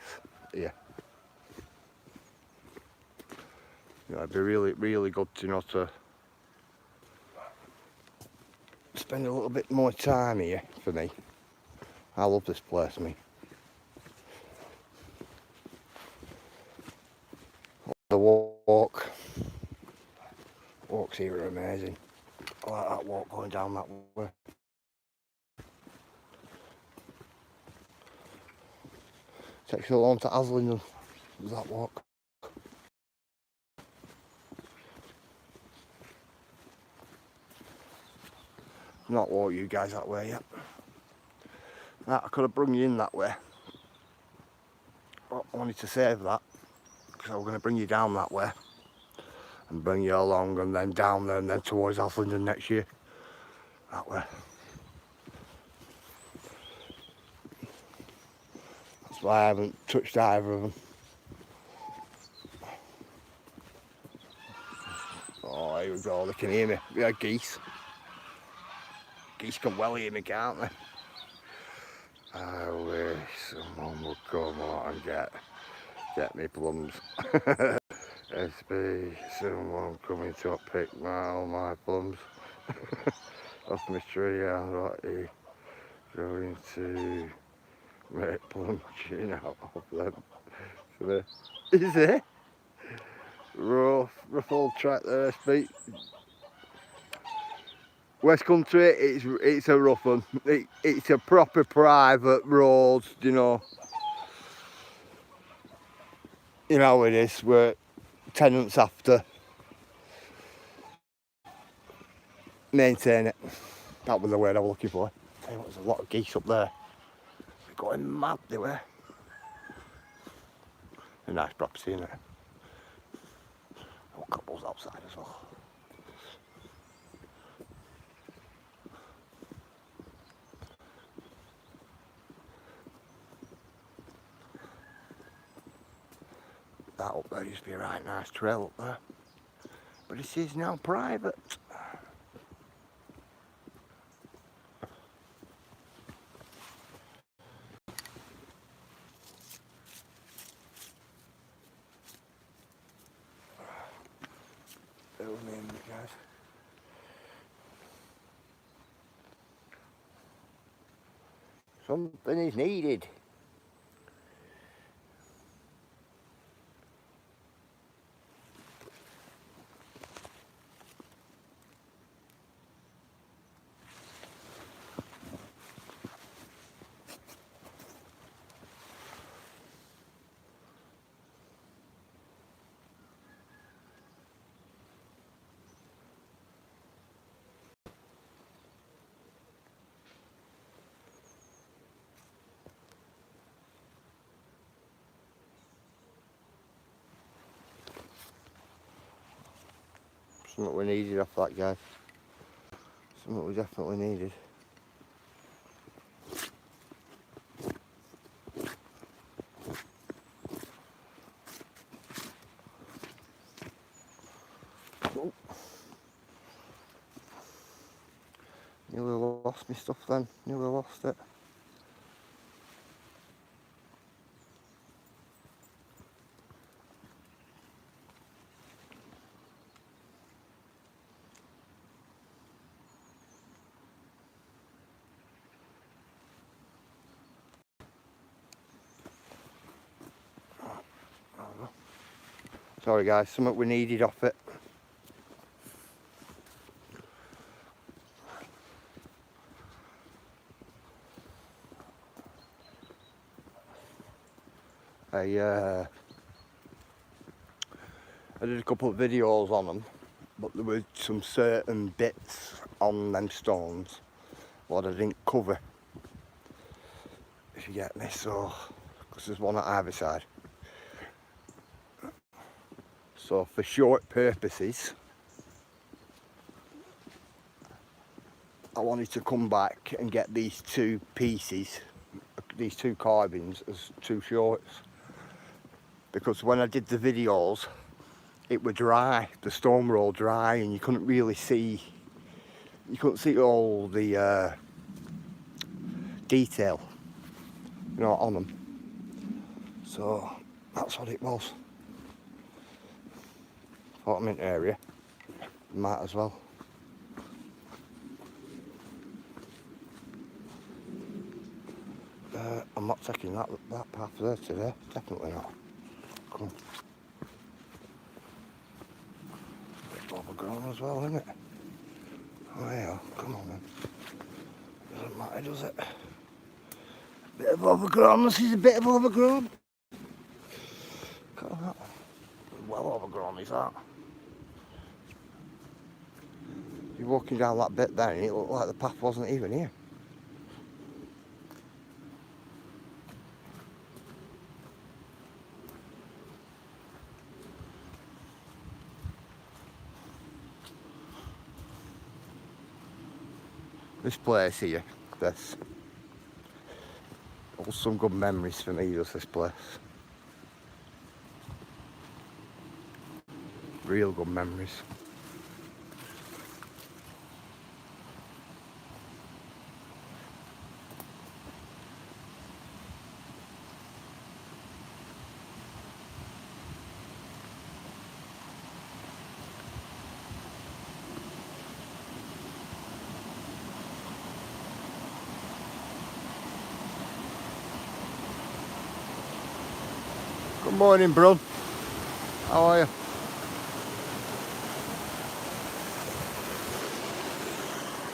Here. You know, it'd be really good to, you know, to spend a little bit more time here for me. I love this place, me. The walks here are amazing. I like that walk going down that way. Takes you along to Aslington, that walk. Not walk you guys that way yet. Right, I could have brung you in that way. But I wanted to save that because I was going to bring you down that way and bring you along and then down there and then towards Aslington next year. That way. That's why I haven't touched either of them. Oh, here we go, they can hear me. Yeah, geese. Geese can well hear me, can't they? I wish someone would come out and get me plums. SB, someone coming to pick all my plums off my tree. And what are you going to make plum gin out of them? Is it? Rough old track there, SB. West Country, it's a rough one. It's a proper private road, you know. You know how it is, where tenants have to maintain it. That was the word I was looking for. Tell you what, there's a lot of geese up there. They're going mad, they were. A nice property, isn't it? Couples outside as well. That up there used to be a right nice trail up there, but it is now private. Bear with me a minute, guys. Something is needed. Something we needed off that, guys. Something we definitely needed. Oh. Nearly lost my stuff then. Nearly lost it. Sorry guys, something we needed off it. I did a couple of videos on them, but there were some certain bits on them stones what I didn't cover, if you get me. So, because there's one at either side. So for short purposes, I wanted to come back and get these two pieces, these two carvings as two shorts. Because when I did the videos, it were dry, the stone were all dry, and you couldn't really see, you couldn't see all the detail, you know, on them. So that's what it was. Thought I'm in the area, might as well. I'm not taking that path there today, definitely not. Come on. Bit overgrown as well, isn't it? Oh yeah, come on then. Doesn't matter, does it? Bit of overgrown, this is a bit of overgrown. Look at that. Well overgrown is that. You're walking down that bit there and it looked like the path wasn't even here. This place here, this holds some good memories for me, does this place. Real good memories. Good morning, Brun. How are you?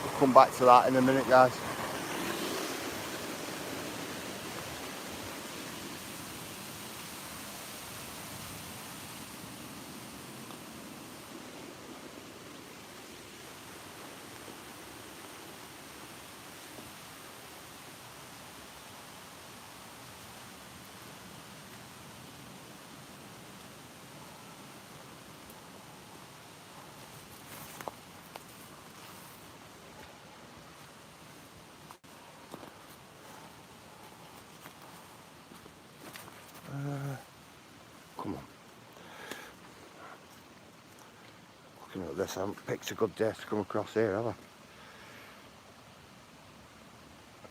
We'll come back to that in a minute, guys. at this. I haven't picked a good day to come across here, have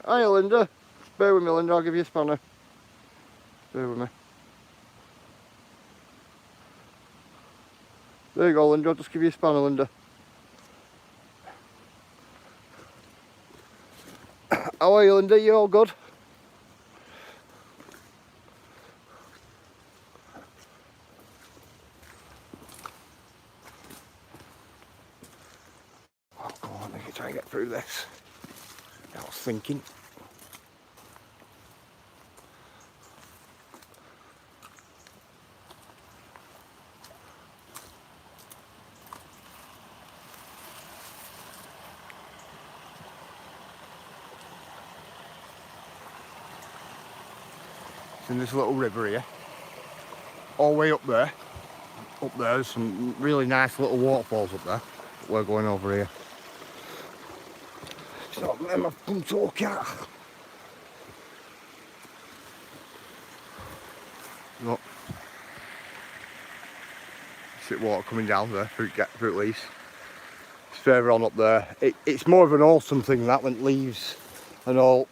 I? Hiya, Linda. Bear with me, Linda. I'll give you a spanner. Bear with me. There you go, Linda. I'll just give you a spanner, Linda. How are you, Linda? You all good? Oh, come on, let me try and get through this. I was thinking. It's in this little river here. All the way up there. Up there's some really nice little waterfalls up there. We're going over here. So I'm from Torcat. Look. See water coming down there, fruit leaves. It's further on up there. It's more of an autumn thing that when leaves and all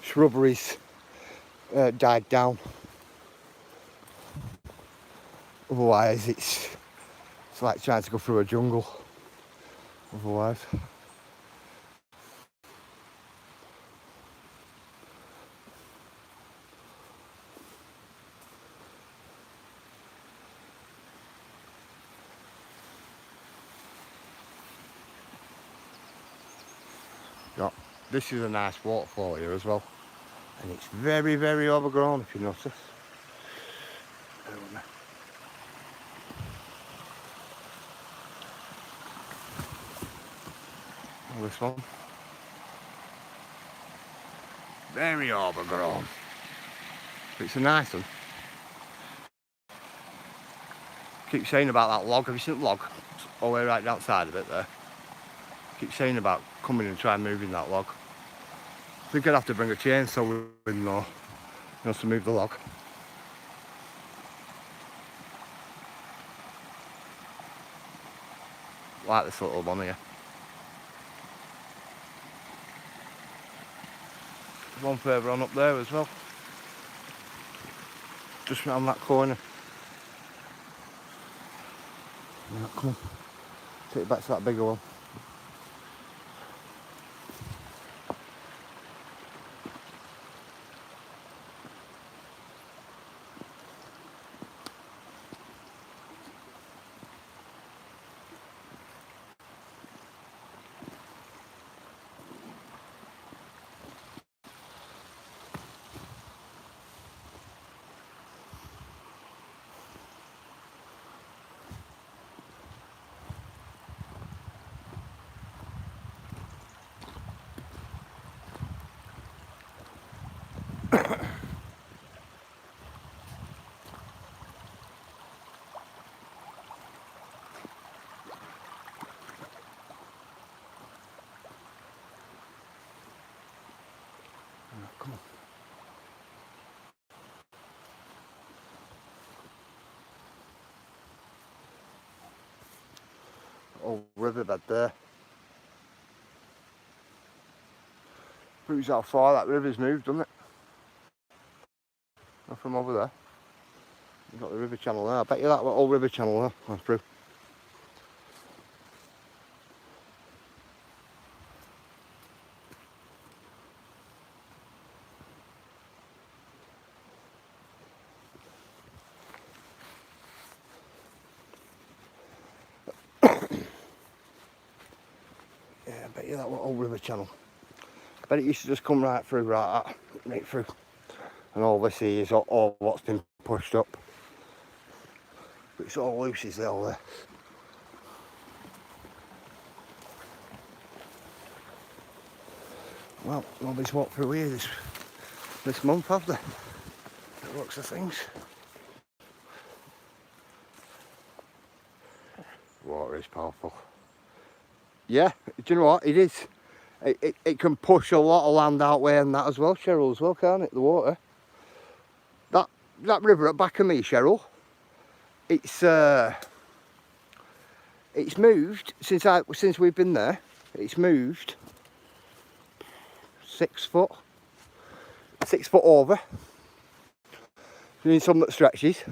shrubberies died down. Otherwise it's like trying to go through a jungle. Otherwise. Yeah, this is a nice waterfall here as well. And it's very, very overgrown if you notice. This one. Very overgrown. It's a nice one. Keep saying about that log. Have you seen the log? It's all the way right outside of it there. Keep saying about coming and trying moving that log. I think I'd have to bring a chainsaw in though, to move the log. Like this little one here. There's one further on up there as well. Just round that corner. Right, come on. Take it back to that bigger one. Come on. Old riverbed there. Proves how far that river's moved, doesn't it? Not from over there. You've got the river channel there. I bet you that old river channel there. That's through. Yeah, I bet you that old river channel. I bet it used to just come right through, right through. And all this here is all what's been pushed up. But it's all loose as hell there. Well, nobody's walked through here this month, have they? It looks of things. Water is powerful. Yeah, do you know what? It is. It can push a lot of land out way and that as well, Cheryl, as well, can't it? The water. That river at back of me, Cheryl, it's It's moved since we've been there. It's moved 6 foot, 6 foot over. Doing some that stretches.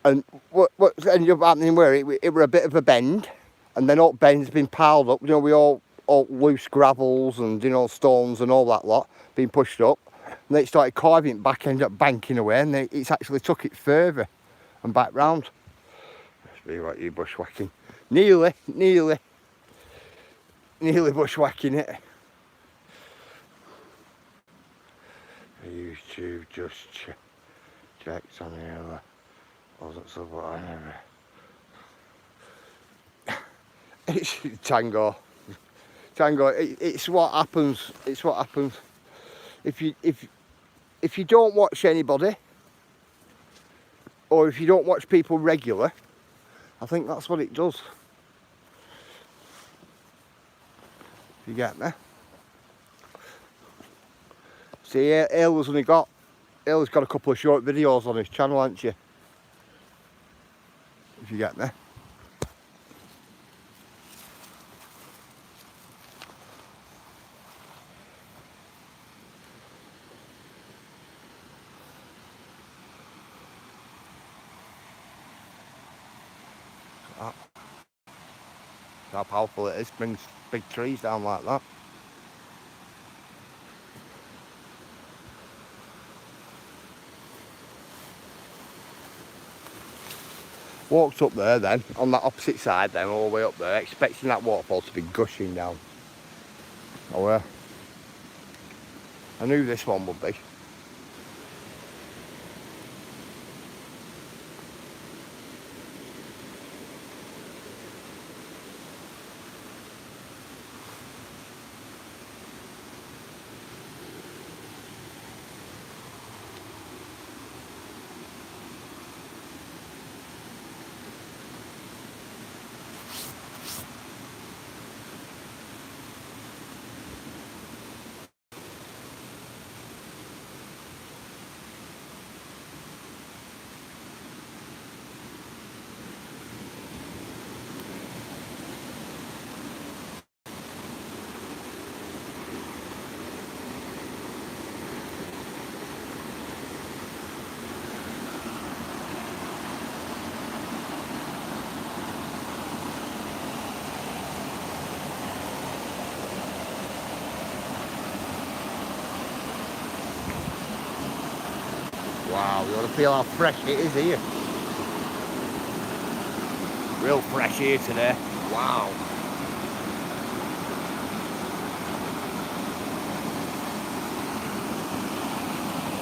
And what's ended up happening where it were a bit of a bend, and then all bends been piled up, you know, with all loose gravels and, you know, stones and all that lot being pushed up. And then it started carving it back, ended up banking away, and then it's actually took it further and back round. Must be like you bushwhacking. Nearly bushwhacking it. YouTube just checked on here. Wasn't so whatever. It's Tango. It's what happens. It's what happens. If you don't watch anybody, or if you don't watch people regular, I think that's what it does. You get me? See, Ayla's got a couple of short videos on his channel, hasn't you? If you get me. How powerful it is, brings big trees down like that. Walked up there then, on that opposite side then, all the way up there, expecting that waterfall to be gushing down. Oh, I knew this one would be. Wow, you ought to feel how fresh it is here. Real fresh here today. Wow.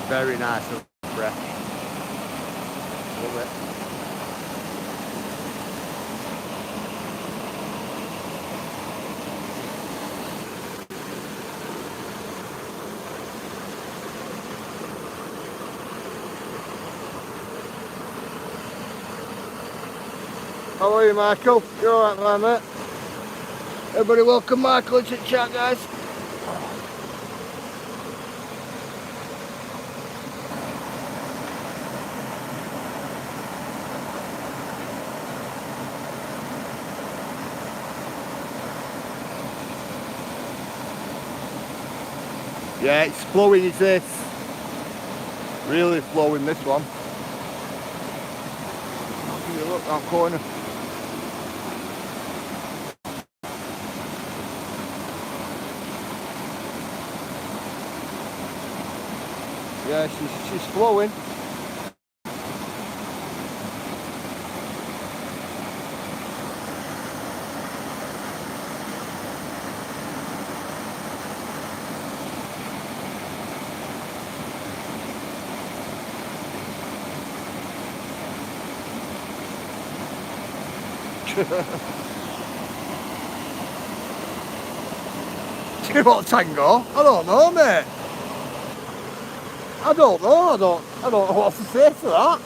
Very nice and fresh. Love it. How are you, Michael? You alright, mate? Everybody welcome Michael into the chat, guys. Yeah, it's flowing, is this. Really flowing, this one. I'll give you a look that corner. Yeah, she's flowing. Do you want Tango? I don't know, mate. I don't know. I don't know what to say to that.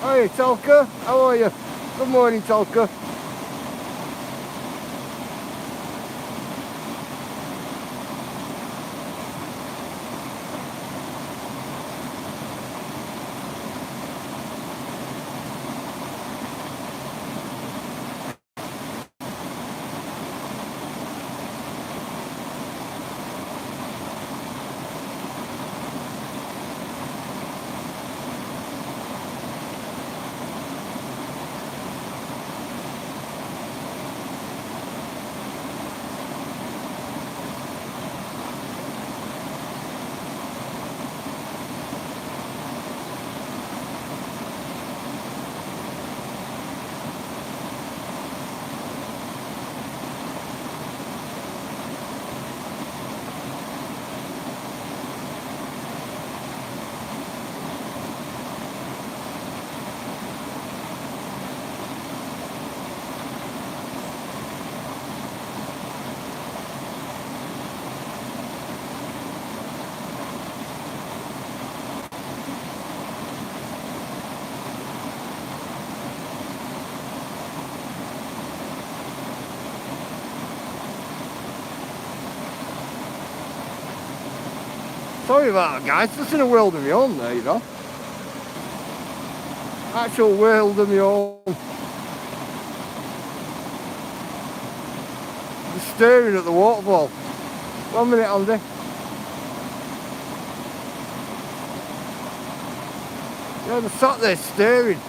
Hi Tolka, how are you? Good morning Tolka. Sorry about that guys, just in a world of my own there, you know. Actual world of my own. Just staring at the waterfall. 1 minute Andy. Yeah, I'm sat there staring.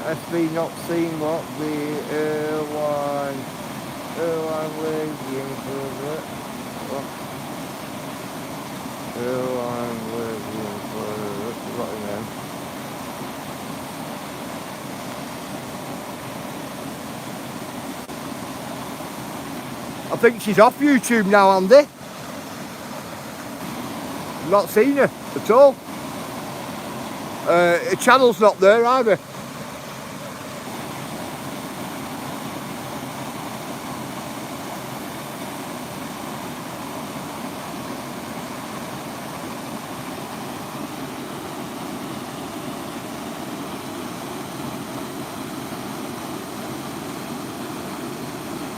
SB not seen what the airline waiting for it. What? Airline waiting for it. Forgot her name. I think she's off YouTube now, Andy. Not seen her at all. Her channel's not there either.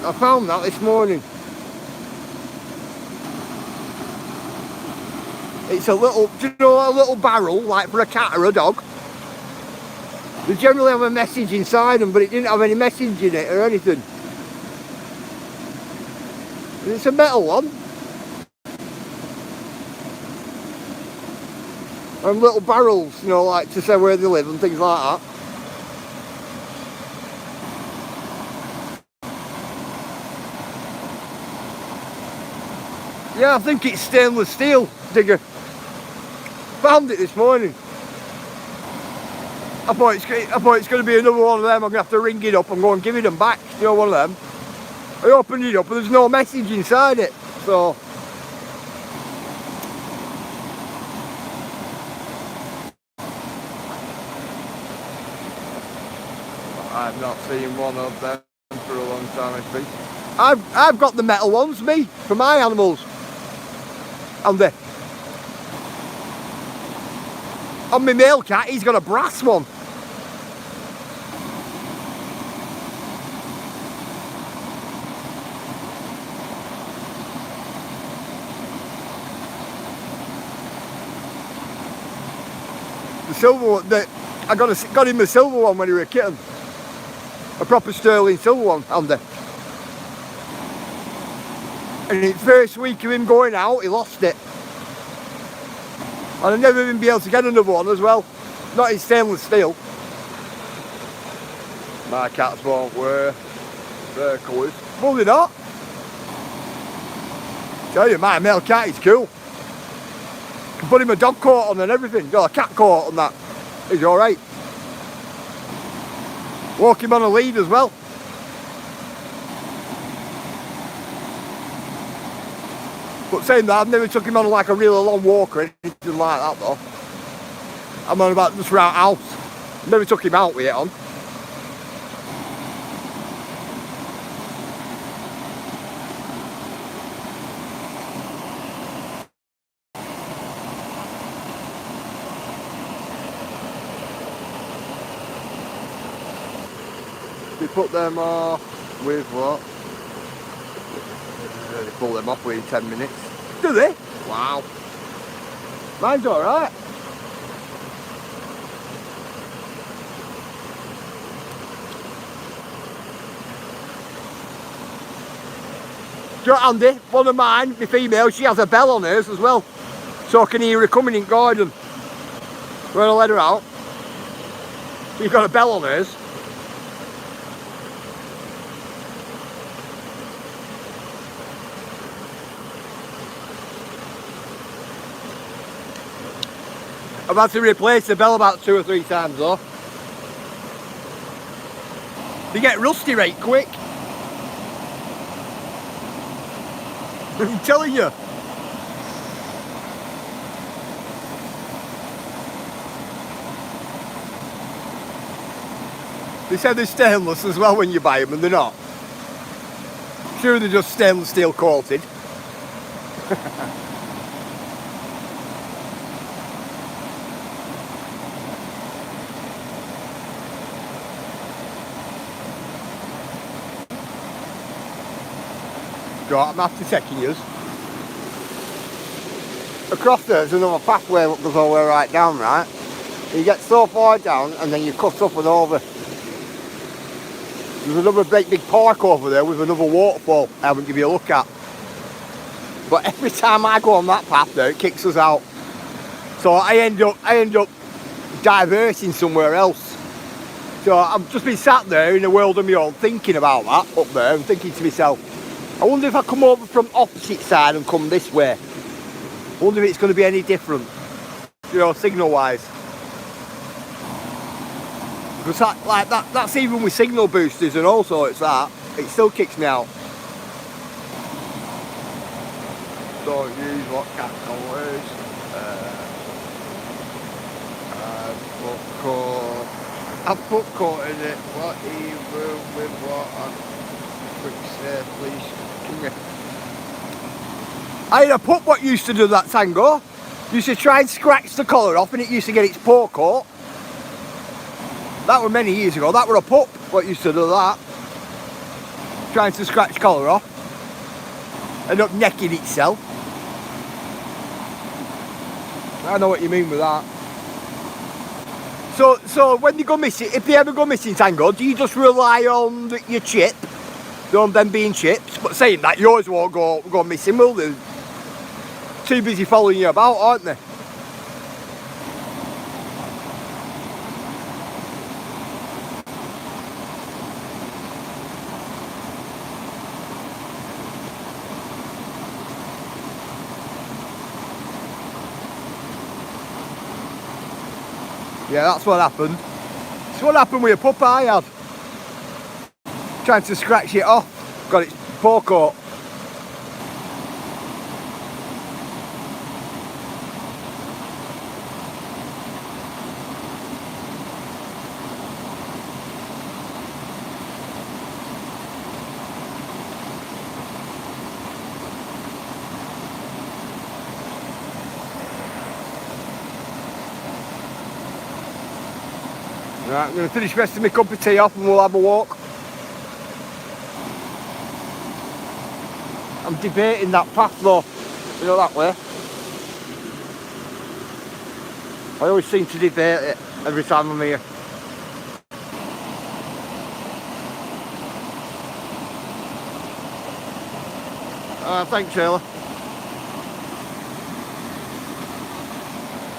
I found that this morning. It's a little, do you know, a little barrel, like for a cat or a dog. They generally have a message inside them, but it didn't have any message in it or anything. And it's a metal one. And little barrels, you know, like to say where they live and things like that. Yeah, I think it's stainless steel, digger. Found it this morning. I thought it's going to be another one of them. I'm going to have to ring it up and go and give it them back. You know, one of them. I opened it up and there's no message inside it. So I've not seen one of them for a long time, I think. I've got the metal ones, me, for my animals. And on my male cat, he's got a brass one. The silver one, I got him a silver one when he was a kitten. A proper sterling silver one, Andy. And in the first week of him going out, he lost it. And I've never even been able to get another one as well. Not in stainless steel. My cats won't wear their colours. Well, they're not. Tell you, my male cat is cool. Can put him a dog coat on and everything, a cat coat on that. He's alright. Walk him on a lead as well. But saying that, I've never took him on like a really long walk or anything like that though. I'm on about just around house. Never took him out with it on. They put them off with what? They pull them off within 10 minutes. Do they? Wow. Mine's alright. Do you know what, Andy? One of mine, my female, she has a bell on hers as well. So I can hear her coming in garden when I let her out. She's got a bell on hers. I've had to replace the bell about 2 or 3 times though. They get rusty right quick. I'm telling you. They said they're stainless as well when you buy them and they're not. Sure, they're just stainless steel coated. Right, I'm after taking you. Across there's another pathway that goes all the way right down, right? You get so far down and then you cut up and over. There's another great big park over there with another waterfall I haven't given you a look at. But every time I go on that path there, it kicks us out. So I end up diverting somewhere else. So I've just been sat there in the world of my own thinking about that up there and thinking to myself, I wonder if I come over from opposite side and come this way. I wonder if it's going to be any different, you know, signal wise. Because that's even with signal boosters and all sorts that, it still kicks me out. Don't use what cat colours. I put coat in it. What even with what? Quick say, please. Come here. I had a pup what used to do that, Tango. Used to try and scratch the collar off and it used to get its paw caught. That was many years ago. That were a pup what used to do that. Trying to scratch collar off. End up necking itself. I know what you mean with that. So when they go missing, if they ever go missing, Tango, do you just rely on your chip? On them being chips? But saying that, yours won't go missing, will they? Too busy following you about, aren't they? Yeah, that's what happened. It's what happened with a pup I had. Trying to scratch it off. Got its paw caught. Right, I'm going to finish the rest of my cup of tea off and we'll have a walk. I'm debating that path though, you know, that way. I always seem to debate it every time I'm here. Thanks, Ayla.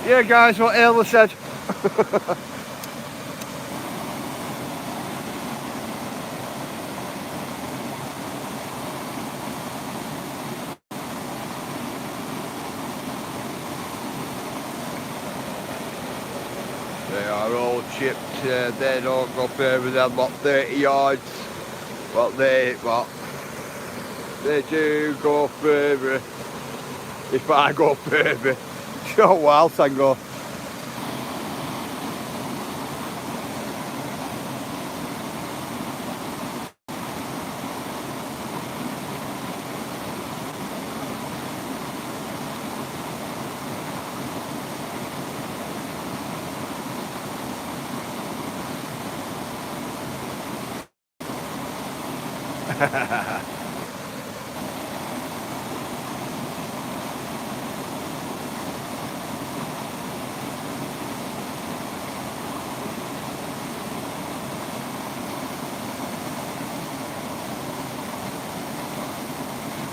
Yeah, guys, what Ayla said. chipped. They don't go further than what 30 yards. What they do go further. If I go further, sure, well, Tango.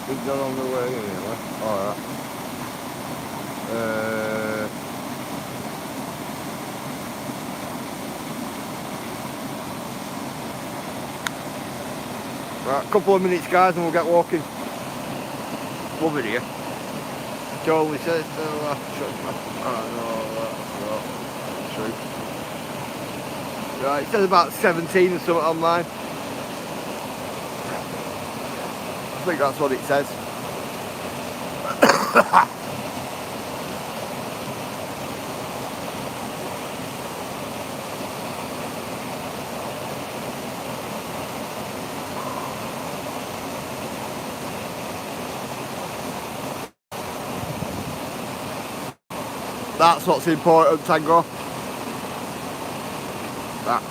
We've done on the way anyway. Alright. Right, a couple of minutes guys and we'll get walking. Love it here. Totally says to the left. That's true. Right, it says about 17 or something on mine. I think that's what it says. That's what's important, Tango. That.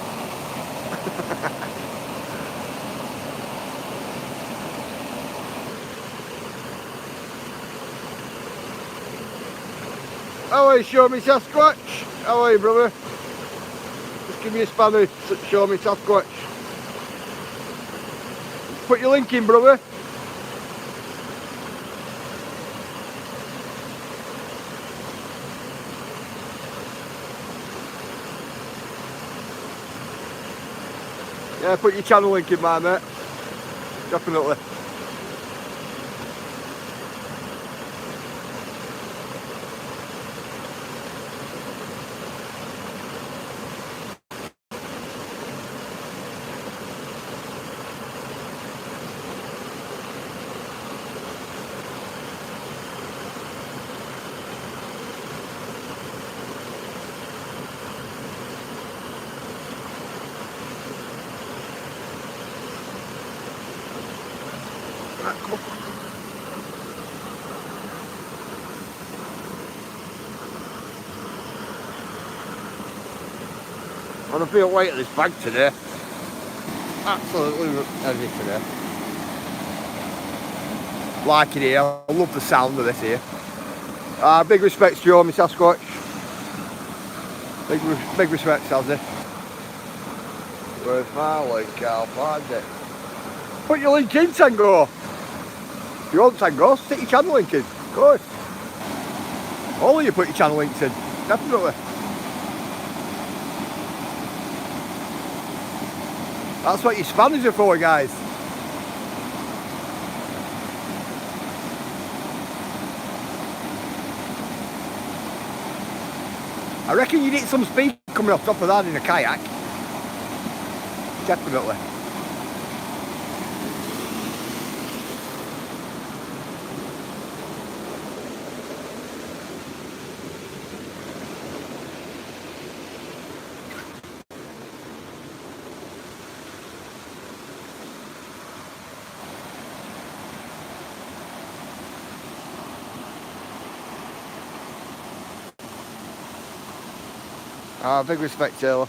How are you, show me Sasquatch? How are you, brother? Just give me a spanner, show me Sasquatch. Put your link in, brother. Yeah, put your channel link in, my mate. Definitely. I feel weight of this bag today. Absolutely heavy today. Like it here. I love the sound of this here. Big respects to you, my Sasquatch. Big respects, Sazzy. Where's my link? I'll find it. Put your link in, Tango. If you want Tango, stick your channel link in. Of course. All of you put your channel links in. Definitely. That's what your spanners are for, guys. I reckon you'd hit some speed coming off top of that in a kayak. Definitely. Big respect, Taylor.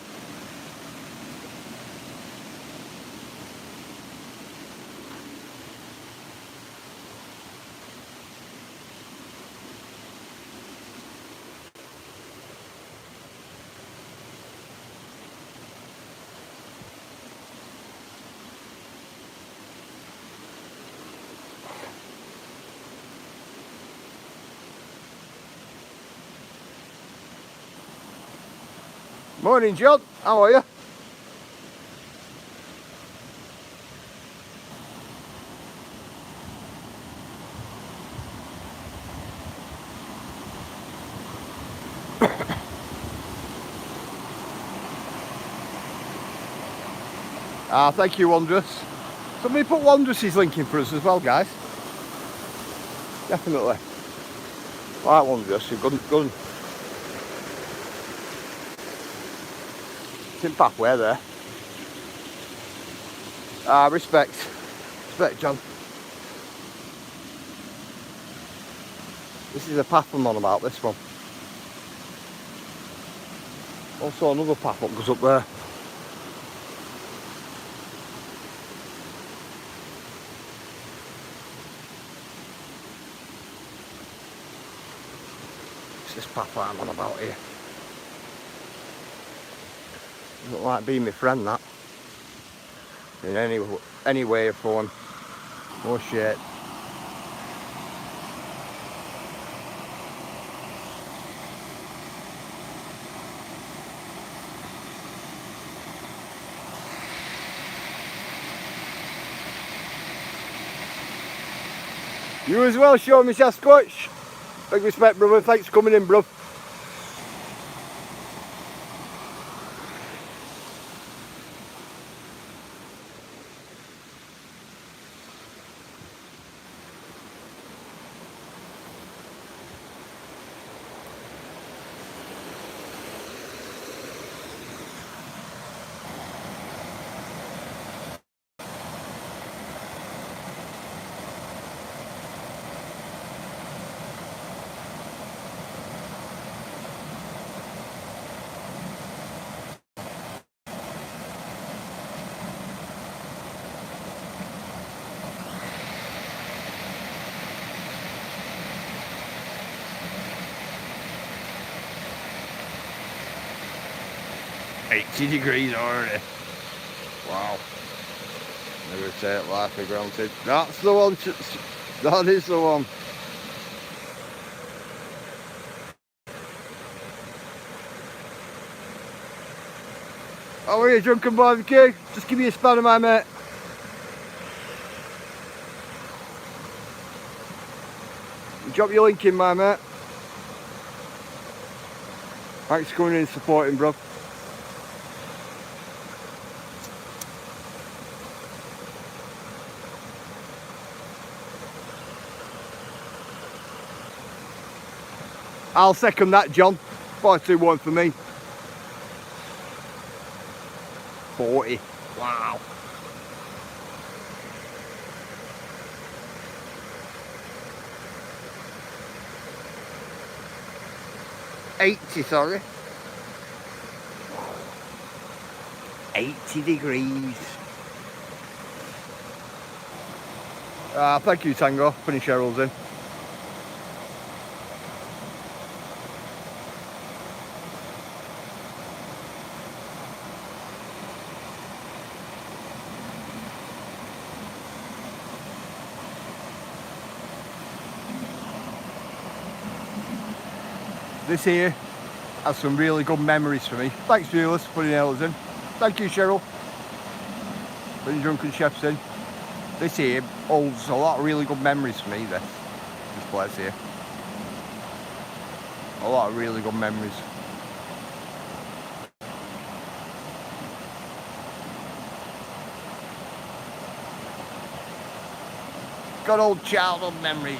Morning, John. How are you? Thank you, Wondrous. Somebody put Wondrous's link in for us as well, guys. Definitely. Right, Wondrous, you're good. It's in pathway there. Respect. Respect, John. This is a path I'm on about, this one. Also another path that goes up there. It's this path I'm on about here. Doesn't like being my friend, that. In any way or form. No shit. You as well, show me Sasquatch. Big respect, brother. Thanks for coming in, bro. $80 degrees already. Wow. Never take life for granted. That's the one. That is the one. How are you, drunken barbecue? Just give me a spanner, my mate. Drop your link in, my mate. Thanks for coming in and supporting, bro. I'll second that, John. 4-2-1 for me. 40. Wow. $80, sorry. 80 degrees. Thank you, Tango. Putting Cheryl's in. This here has some really good memories for me. Thanks, viewers, for putting yours in. Thank you, Cheryl. Putting Drunken Chefs in. This here holds a lot of really good memories for me, this place here. A lot of really good memories. Good old childhood memories.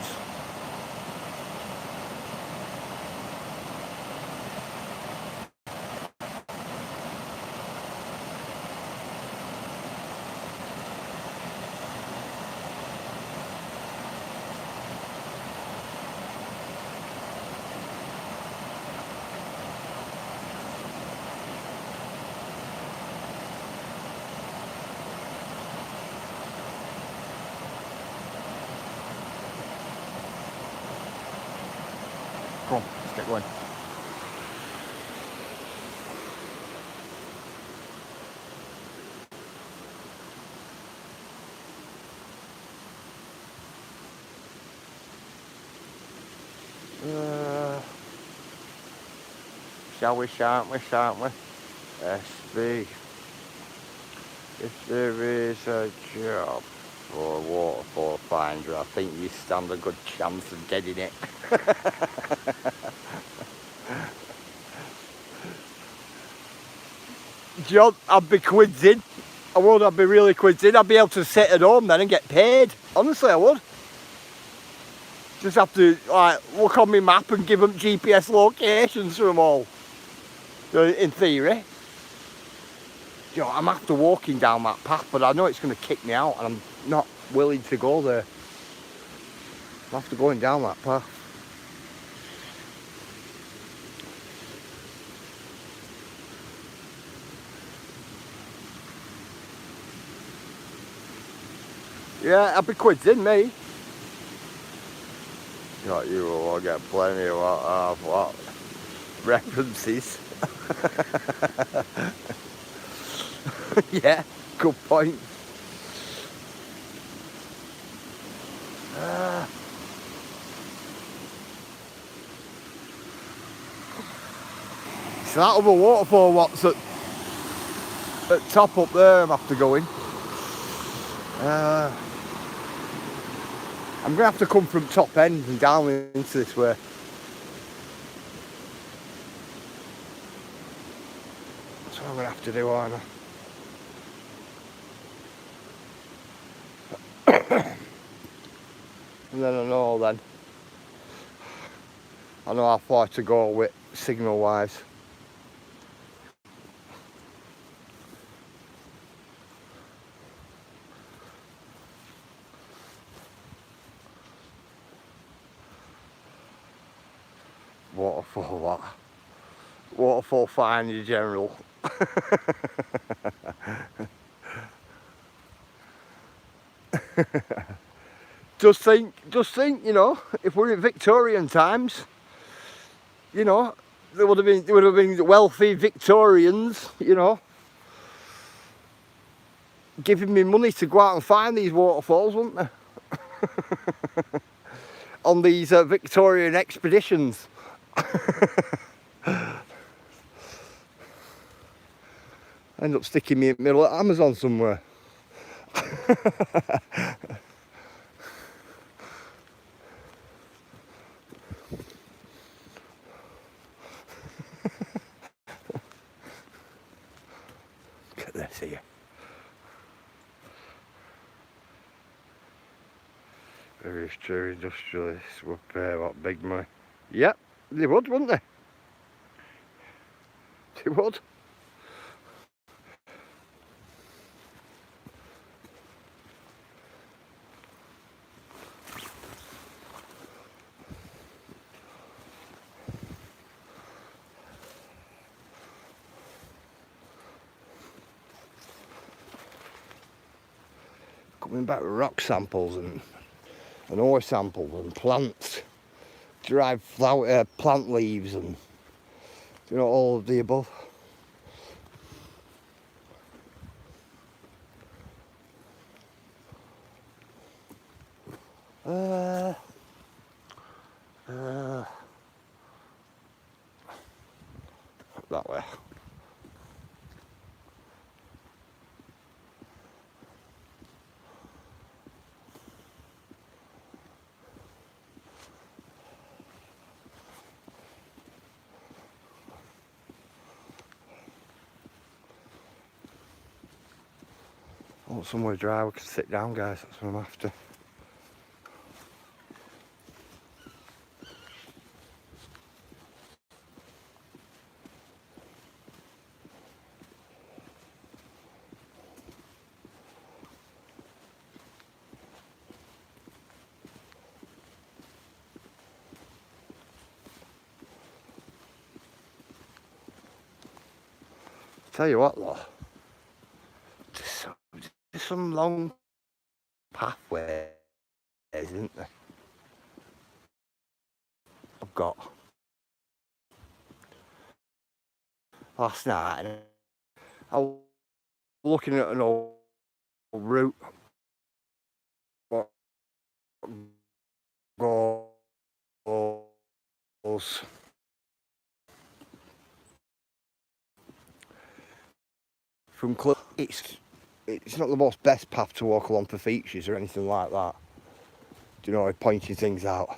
Come on, let's get going. Shall we, shan't we, shan't we? SB. If there is a job for a waterfall finder, I think you stand a good chance of getting it. John, I'd be quids in. I would, I'd be really quids in. I'd be able to sit at home then and get paid. Honestly, I would. Just have to like look on my map and give them GPS locations for them all. In theory. You know, I'm after walking down that path, but I know it's going to kick me out and I'm not willing to go there. I'm after going down that path. Yeah, I'd be quids in, me. You will get plenty of what references. Yeah, good point. So that other waterfall, what's at top up there, I'm after going. I'm going to have to come from top end and down into this way. That's what I'm going to have to do, aren't I? And then I know how far to go with signal wise. Waterfall, what? Waterfall fine in general. Just think, you know, if we're in Victorian times, you know, there would have been wealthy Victorians, you know, giving me money to go out and find these waterfalls, wouldn't there? On these Victorian expeditions. End up sticking me in the middle of Amazon somewhere. Look at this here. Various true industrialists would pay what big money. Yep, they would, wouldn't they? They would. Coming back with rock samples and ore samples and plants, derived flower, plant leaves and, you know, all of the above. That way. Oh, somewhere dry we can sit down, guys. That's what I'm after. Tell you what though, there's some long pathways, isn't there? I've got last night, and I was looking at an old route what goes from Cliff. It's not the most best path to walk along for features or anything like that. Do you know, pointing things out.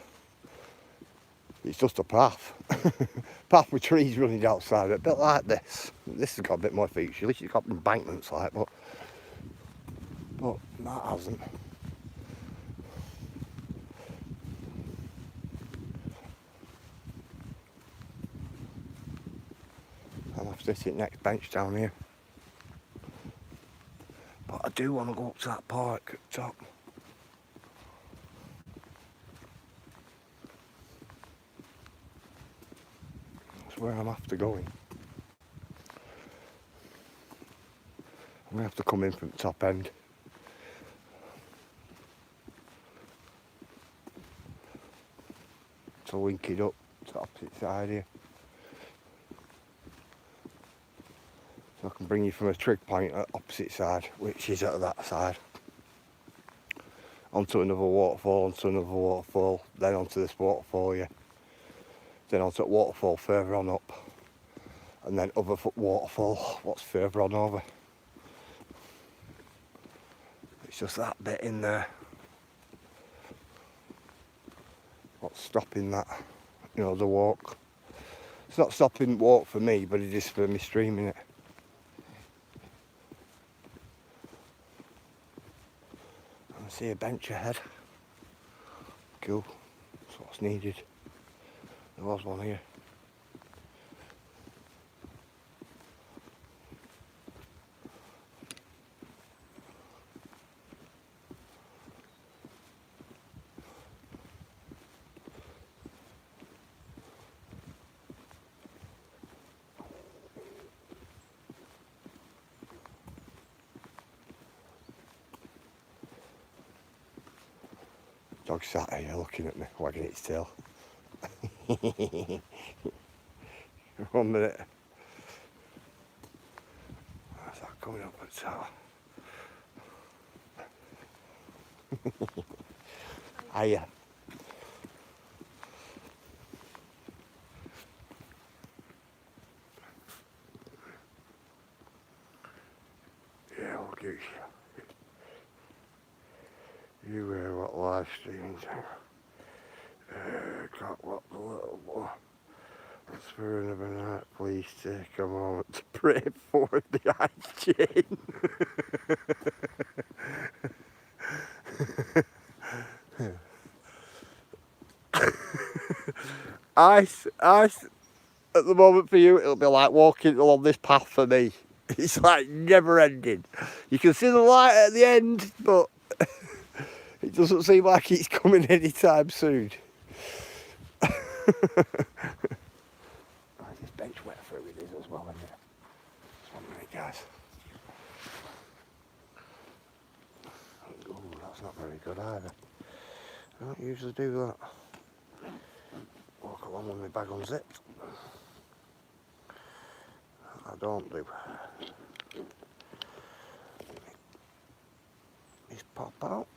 It's just a path. Path with trees running outside it, a bit like this. This has got a bit more features. At least it's got embankments like, but but that hasn't. I'll have to sit next bench down here. But I do want to go up to that park at the top. That's where I'm after going. I'm going to have to come in from the top end. To link it up to the opposite side here. So I can bring you from a trig point at the opposite side, which is at that side. Onto another waterfall, then onto this waterfall, yeah. Then onto a waterfall further on up. And then other waterfall, what's further on over. It's just that bit in there. What's stopping that, you know, the walk. It's not stopping walk for me, but it is for me streaming it. I see a bench ahead. Cool, that's what's needed. There was one here. Dog sat here looking at me, wagging its tail. 1 minute. Where's that coming up at the top? Hiya. Yeah, look at you. You wear what live streaming thing. Got what the little boy. Spirit of a night, please take a moment to pray for the hygiene. Ice, at the moment for you, it'll be like walking along this path for me. It's like never ending. You can see the light at the end, but it doesn't seem like it's coming anytime soon. This bench wet through it is as well, isn't it? Just 1 minute, guys. Ooh, that's not very good either. I don't usually do that. Walk along with my bag unzipped. I don't do. These pop out.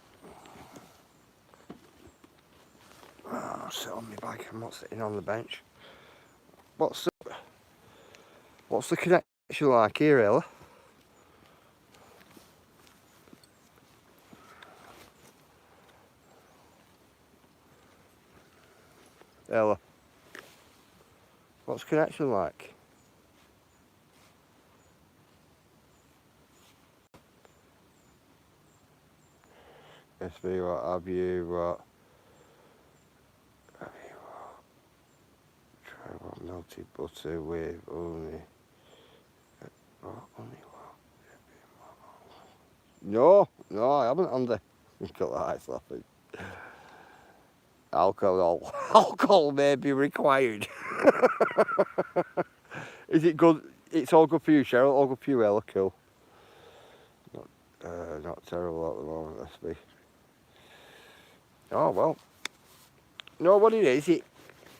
I'll sit on my bag. I'm not sitting on the bench. What's the connection like here, Ella? Ella, what's the connection like? SV, what have you, what? Have you what? Try what melted butter with only. What? Only what? No, I haven't, Andy. You've got the eyes laughing. Alcohol may be required. Is it good? It's all good for you, Cheryl. All good for you, Ella. Cool. Not terrible at the moment, let's be. Oh well. No, what it is, it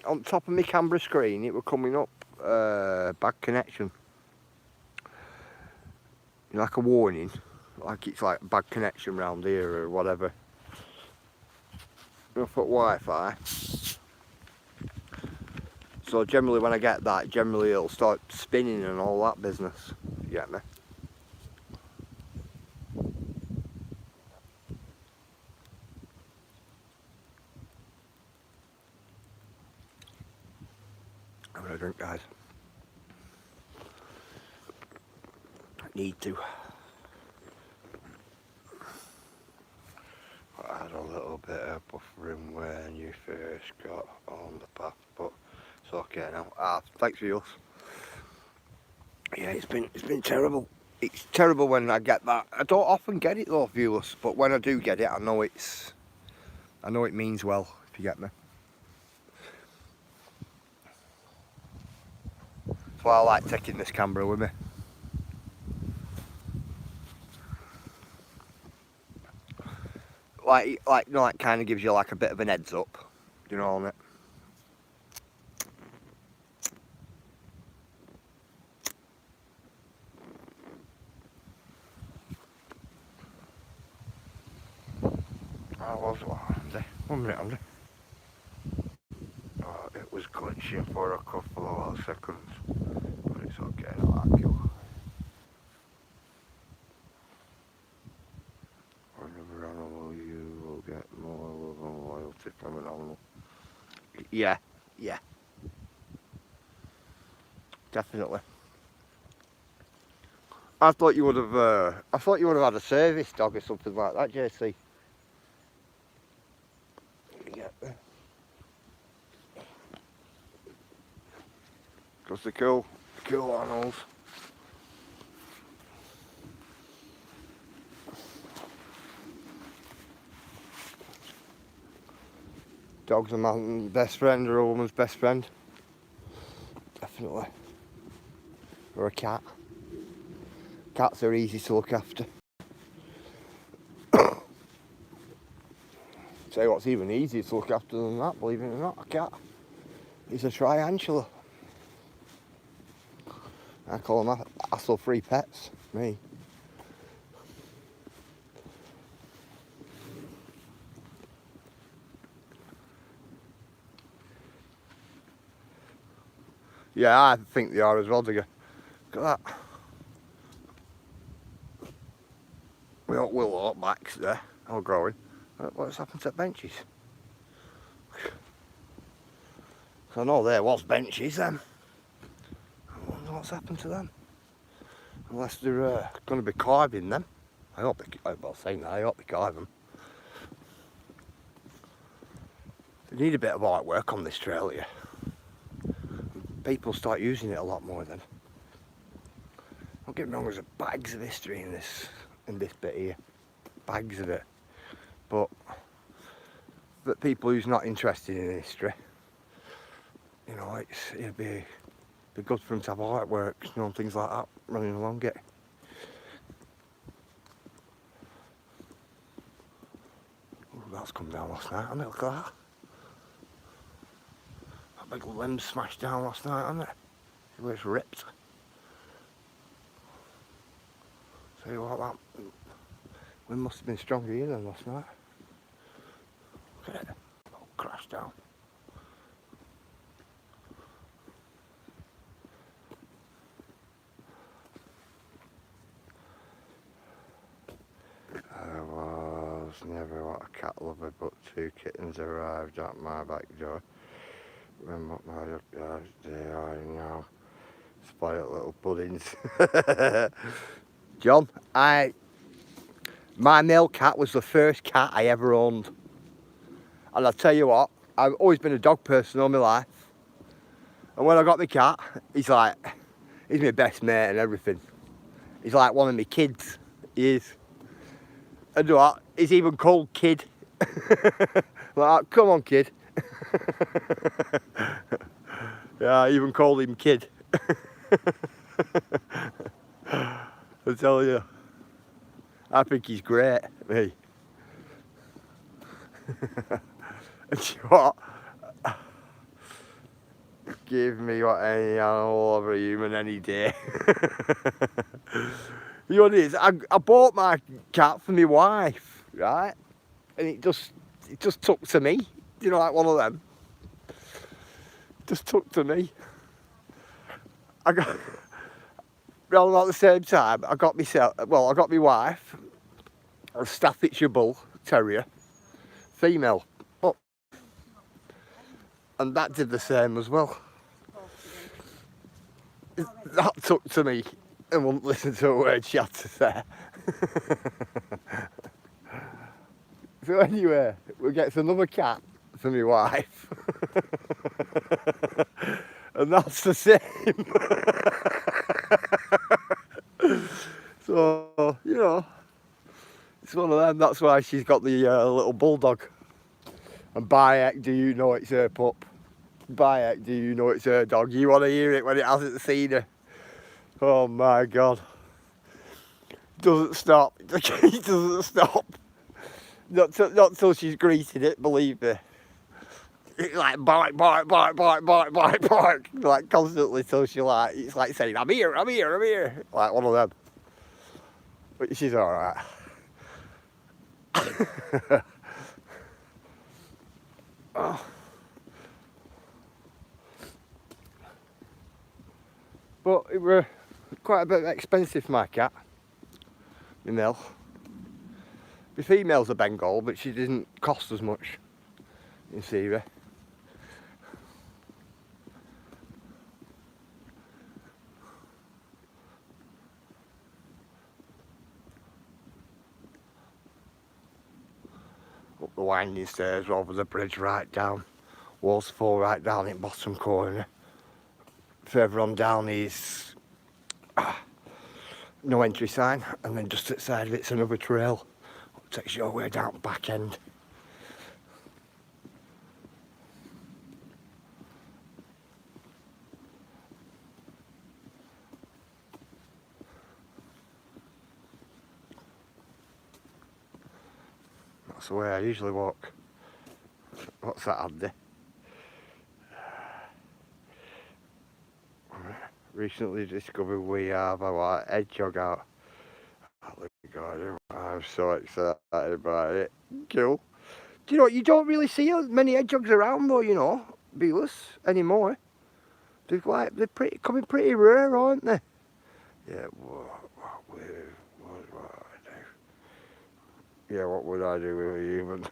on top of my camera screen, it were coming up bad connection. Like a warning, like it's like bad connection round here or whatever. I put Wi-Fi. So generally when I get that, generally it'll start spinning and all that business. You get me? I'm gonna drink, guys. I need to. suffering when you first got on the path, but it's okay now. Ah, thanks for yours. Yeah, it's been terrible. It's terrible when I get that. I don't often get it though, viewers, but when I do get it, I know it means well, if you get me. That's why I like taking this camera with me. Like, you know, like kind of gives you like a bit of an heads up, you know, on it. I was, Andy. 1 minute, Andy. Oh, it was glitching for a couple of seconds, but it's okay, not like you. For another animal, you will get more love and loyalty from an animal. Yeah, yeah, definitely. I thought you would have had a service dog or something like that, JC. Yeah. Because they're cool animals. Dog's a man's best friend or a woman's best friend. Definitely. Or a cat. Cats are easy to look after. Tell you what's even easier to look after than that, believe it or not, a cat. He's a triantula. I call them hassle-free pets, me. Yeah, I think they are as well, Digger. Look at that. We got willow backs there, all growing. What's happened to benches? I know there was benches then. I wonder what's happened to them. Unless they're going to be carving them. I hope they carve them. They need a bit of artwork on this trail here. People start using it a lot more then. Don't get me wrong, there's bags of history in this bit here. Bags of it. But people who's not interested in history, you know, it'd be good for them to have artworks, you know, and things like that running along it. Ooh, that's come down last night, hasn't it? Look at that. That big limb smashed down last night, hasn't it? See where it's ripped. Tell you what, that wind must have been stronger here than last night. Look at it. Oh, crashed down. I was never a cat lover, but 2 kittens arrived at my back door. When my yards they are now. Spoiled little puddings. John, my male cat was the first cat I ever owned. And I'll tell you what, I've always been a dog person all my life. And when I got my cat, he's my best mate and everything. He's like one of my kids, he is. And what, he's even called Kid. Like, come on, Kid. Yeah, I even called him Kid. I tell you, I think he's great, me. And you know what? Give me what any animal over a human any day. You know what it is? I bought my cat for my wife, right? And it just took to me. You know, like one of them. Just took to me. Around about the same time, I got my wife a Staffordshire Bull Terrier, female. Oh. And that did the same as well. That took to me and wouldn't listen to a word she had to say. So anyway, we get another cat for my wife. And that's the same. So, you know, it's one of them. That's why she's got the little bulldog. And by heck, do you know it's her pup? By heck, do you know it's her dog? You want to hear it when it hasn't seen her. Oh my God. Doesn't stop. It doesn't stop. Not till she's greeted it, believe me. It's like bark, bark, bark, bark, bark, bark, bark. Like constantly till she like, it's like saying, I'm here, I'm here, I'm here. Like one of them. But she's alright. Oh. But it were quite a bit expensive for my cat. My Mill. The female's a Bengal, but she didn't cost as much in theory. Up the winding stairs, over the bridge, right down. Waterfall right down in bottom corner. Further on down is no entry sign, and then just outside of it's another trail. Takes you all the way down the back end. That's the way I usually walk. What's that, Andy? Recently discovered we have our hedgehog out. Oh God, I'm so excited about it. Cool. Do you know what? You don't really see many hedgehogs around though, you know, Bealers anymore. They're coming pretty rare, aren't they? Yeah. What would I do? Yeah, what would I do with a human?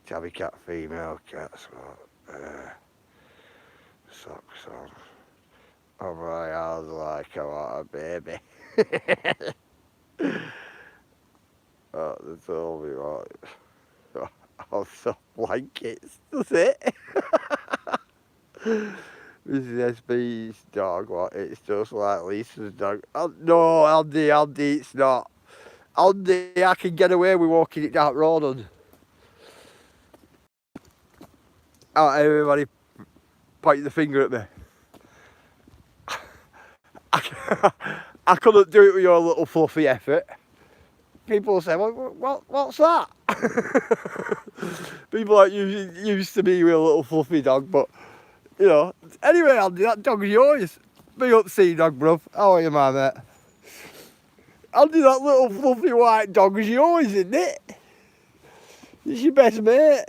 Tabby cat, female cats. Socks on. Oh my, I was like, I want a baby. Oh, they told me what. I'll sell blankets, that's it. This is SB's dog, what? It's just like Lisa's dog. Oh, no, Andy, it's not. Andy, I can get away with walking it down the road on. Oh, everybody pointing the finger at me. I couldn't do it with your little fluffy effort. People say, well, what's that? People like you used to be with a little fluffy dog, but, you know. Anyway, Andy, that dog's yours. Big up sea dog, bruv. How are you, my mate? Andy, that little fluffy white dog is yours, isn't it? It's your best mate.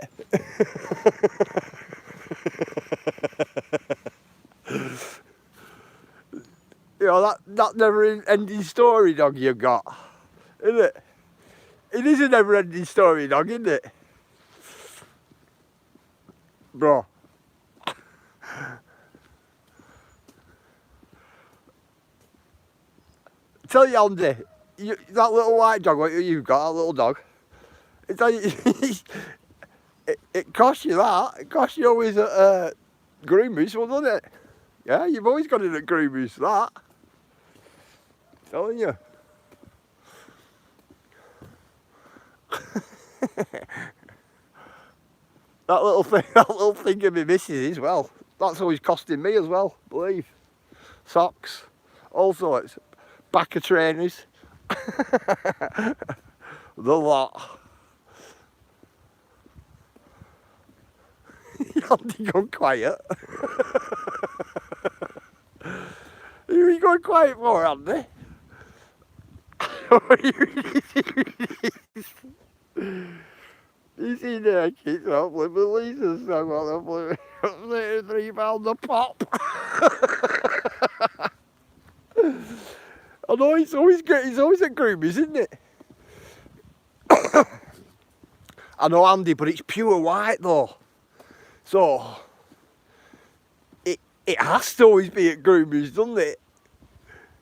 You know, that never-ending story dog you've got, isn't it? It is a never-ending story dog, isn't it? Bro. Tell you, Andy, that little white dog, what you've got, that little dog, it cost you that. It cost you always at Green Moose, doesn't it? Yeah, you've always got it at Green Moose, that. Telling you. That little thing of me misses as well. That's always costing me as well, believe. Socks, all sorts. Back of trainers. The lot. Andy gone quiet. Are you going quiet for, Andy? You see there, kids, up with Lisa's song on the blue. £3 a pop. I know it's always at Groomies, isn't it? I know, Andy, but it's pure white though. So it has to always be at Groomies, doesn't it?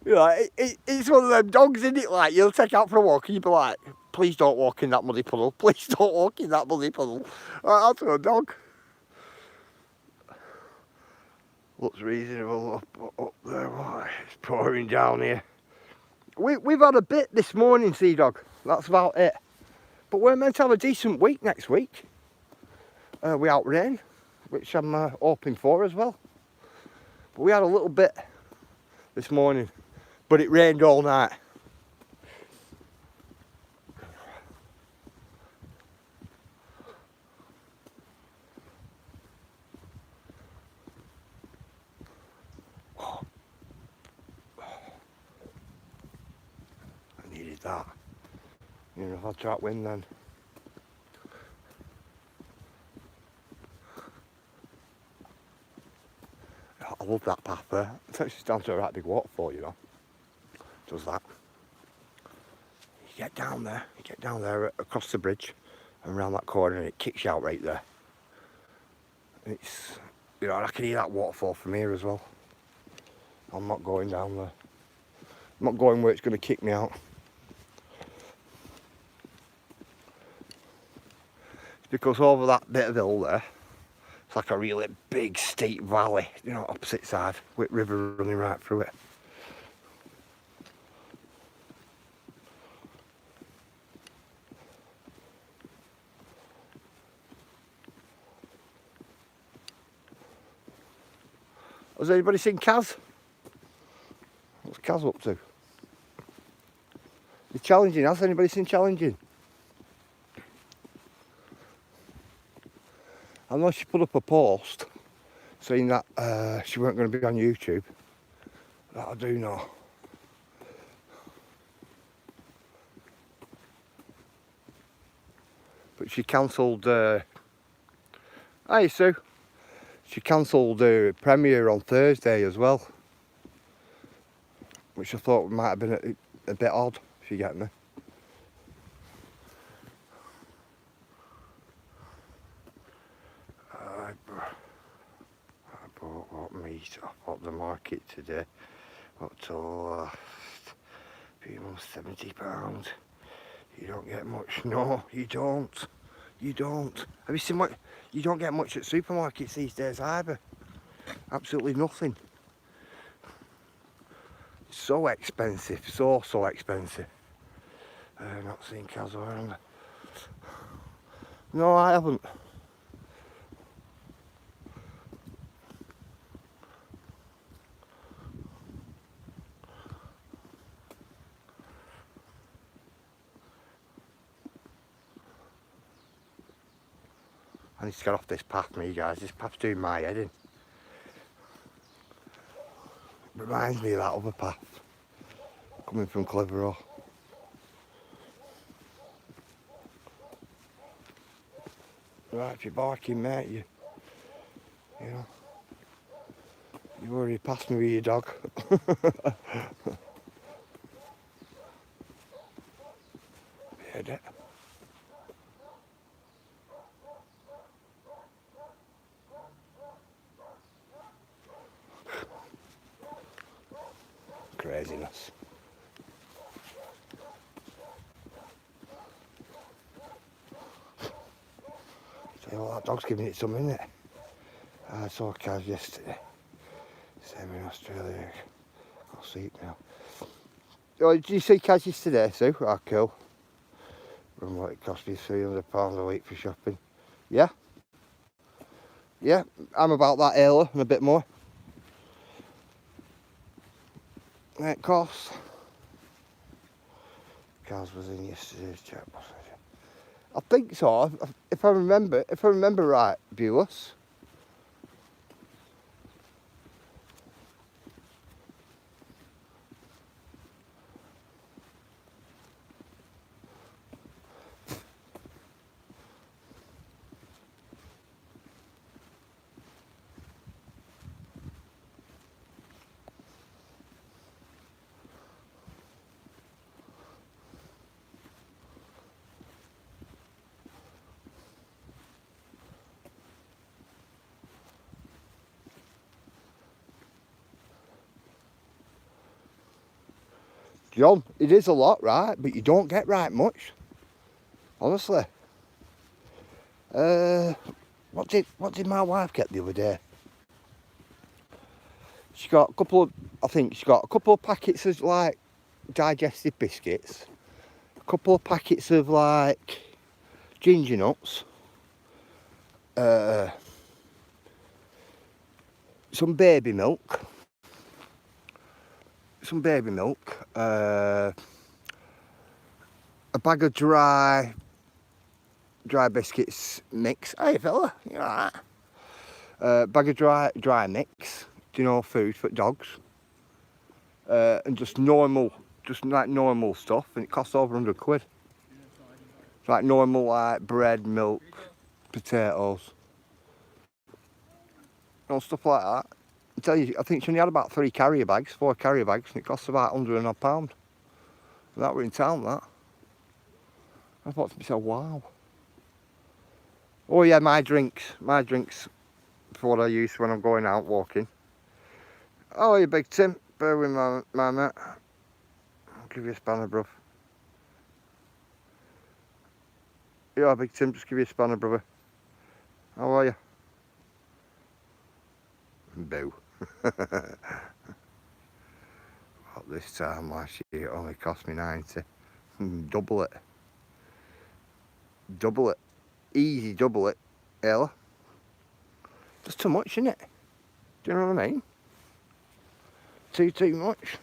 You know, it's one of them dogs, isn't it? Like you'll take out for a walk and you'll be like, please don't walk in that muddy puddle. Please don't walk in that muddy puddle. Right, that's a dog. Looks reasonable up there. Why? It's pouring down here. We've had a bit this morning, Sea Dog. That's about it. But we're meant to have a decent week next week. Without rain, which I'm hoping for as well. But we had a little bit this morning, but it rained all night. I needed that. You know, if I try to win then. I love that path there. It's actually down to a right big waterfall, you know. Does that. You get down there across the bridge and around that corner and it kicks you out right there. And it's, you know, I can hear that waterfall from here as well. I'm not going down there. I'm not going where it's going to kick me out. It's because over that bit of hill there, it's like a really big steep valley, you know, opposite side, with river running right through it. Has anybody seen Kaz? What's Kaz up to? He's challenging. Has anybody seen challenging? I know she put up a post saying that she weren't going to be on YouTube. That I do know. But she cancelled... Hi Sue. She cancelled the premiere on Thursday as well. Which I thought might have been a bit odd, if you get me. I bought what meat off the market today. What to last? £70. You don't get much. No, you don't. You don't. Have you seen what? You don't get much at supermarkets these days either. Absolutely nothing. So expensive, so expensive. Not seen Kaz around. No, I haven't. I need to get off this path, me guys. This path's doing my head in. Reminds me of that other path coming from Clitheroe. Right, if you're barking, mate, you know, you've already passed me with your dog. Heard it. Craziness. So well, that dog's giving it some, isn't it? I saw Kaz yesterday. Same in Australia. Got sleep now. Oh, did you see Kaz yesterday, Sue? Oh, cool. From what it cost me £300 a week for shopping. Yeah? Yeah, I'm about that early and a bit more. It costs. Kaz was in yesterday's chat. I think so. If I remember right, viewers. John, it is a lot, right? But you don't get right much. Honestly. What did my wife get the other day? She got a couple of, I think she got a couple of packets of like digestive biscuits, a couple of packets of like ginger nuts, some baby milk, a bag of dry biscuits mix. Hey fella, you alright? Bag of dry mix, do you know, food for dogs. And just like normal stuff, and it costs over 100 quid. It's like normal, like bread, milk, potatoes, stuff like that. I tell you, I think she only had about 4 carrier bags, and it costs about £100 and odd pound. And that were in town, that. I thought to myself, wow. Oh yeah, my drinks for what I use when I'm going out walking. Oh, you big Tim, bear with my mate. I'll give you a spanner, bruv. Yeah, big Tim, just give you a spanner, brother. How are you? Boo. Well, this time last year it only cost me 90. Double it. Double it. Easy double it, Ella. That's too much, isn't it? Do you know what I mean? Too much.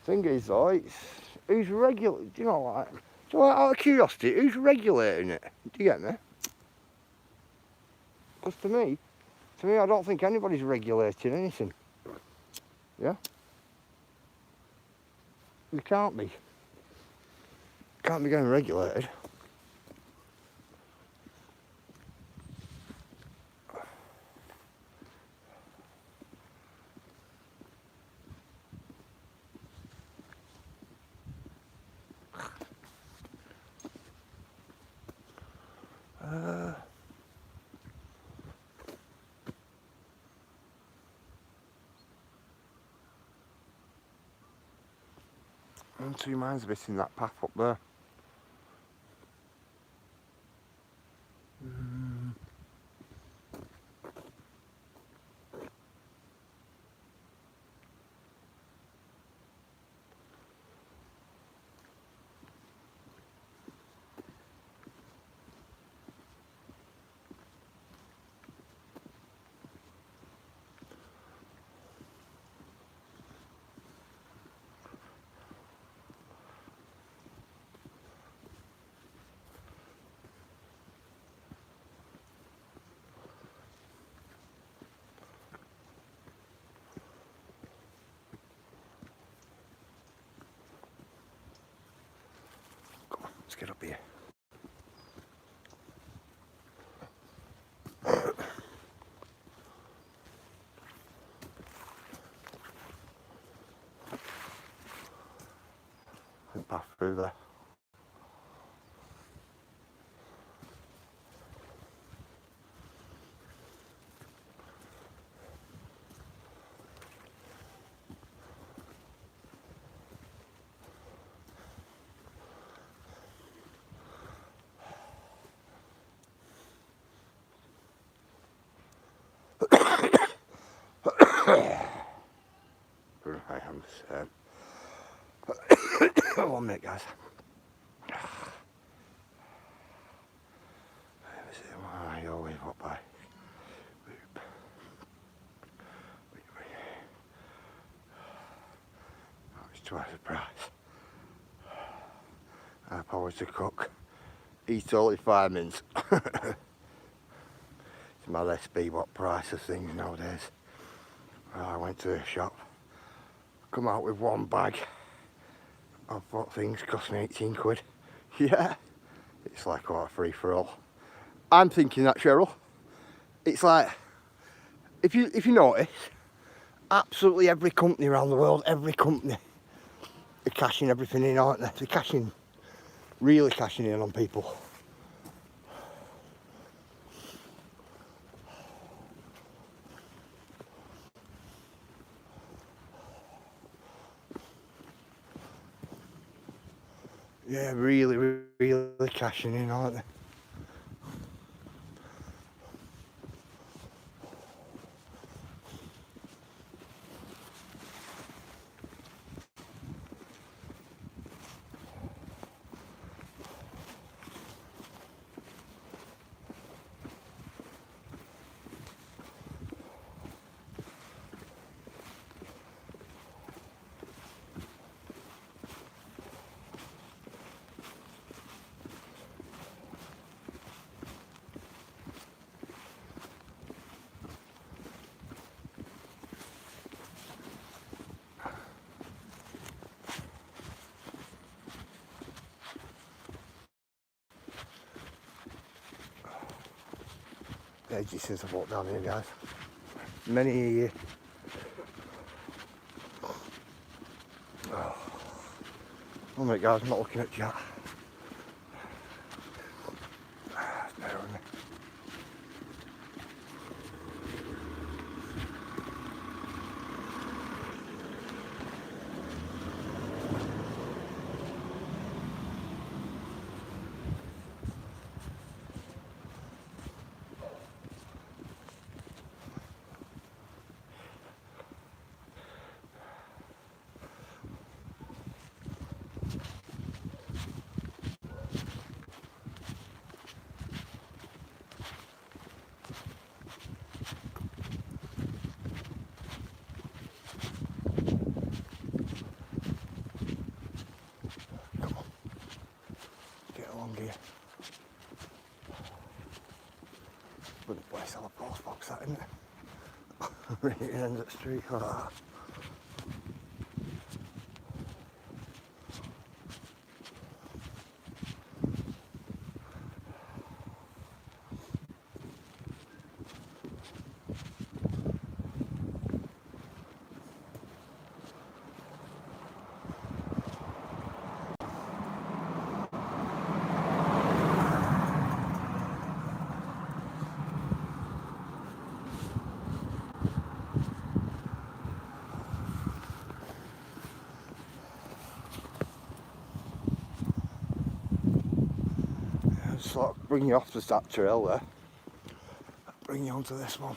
Thing is though, who's regular? Do you know, like, so out of curiosity, who's regulating it? Do you get me? Because to me, I don't think anybody's regulating anything. Yeah? You can't be. Can't be getting regulated. I'm 2 miles of it in that path up there. Come on, let's get up here. Path through there. I am 1 minute, guys. I always walk by. Oh, it's twice the price. £5 to cook. Eat all in 5 minutes. It's my SB what price of things nowadays. I went to the shop, come out with 1 bag of what things cost me 18 quid. Yeah, it's like what, a free for all. I'm thinking that, Cheryl. It's like, if you notice, absolutely every company around the world, every company, they're cashing everything in, aren't they? They're really cashing in on people. Yeah, really, really cashing in, aren't they? Ages since I've walked down here, guys. Many a year. Oh my God, I'm not looking at chat. Bear with me. Come on. Get along here. Bloody place on a post box, that, isn't it? Right at the end of the street. Oh. Sort of bring you off the that trail there, bring you onto this one,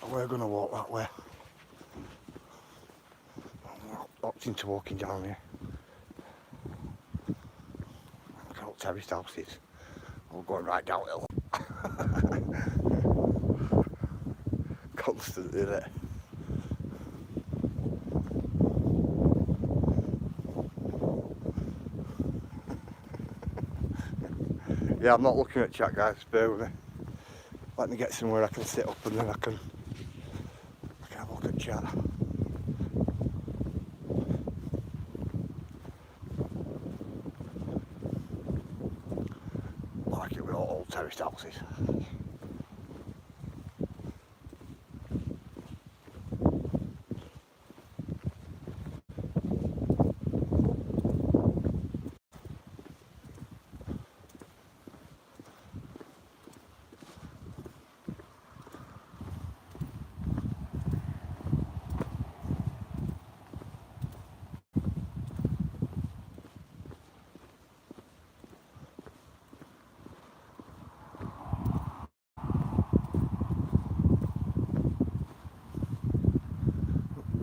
and we're going to walk that way. We're opting to walking down here. Look at terraced houses. We're going right downhill. Constant, isn't it? Yeah, I'm not looking at chat, guys, bear with me. Let me get somewhere I can sit up and then I can have a look at chat. Like it with all old terraced houses.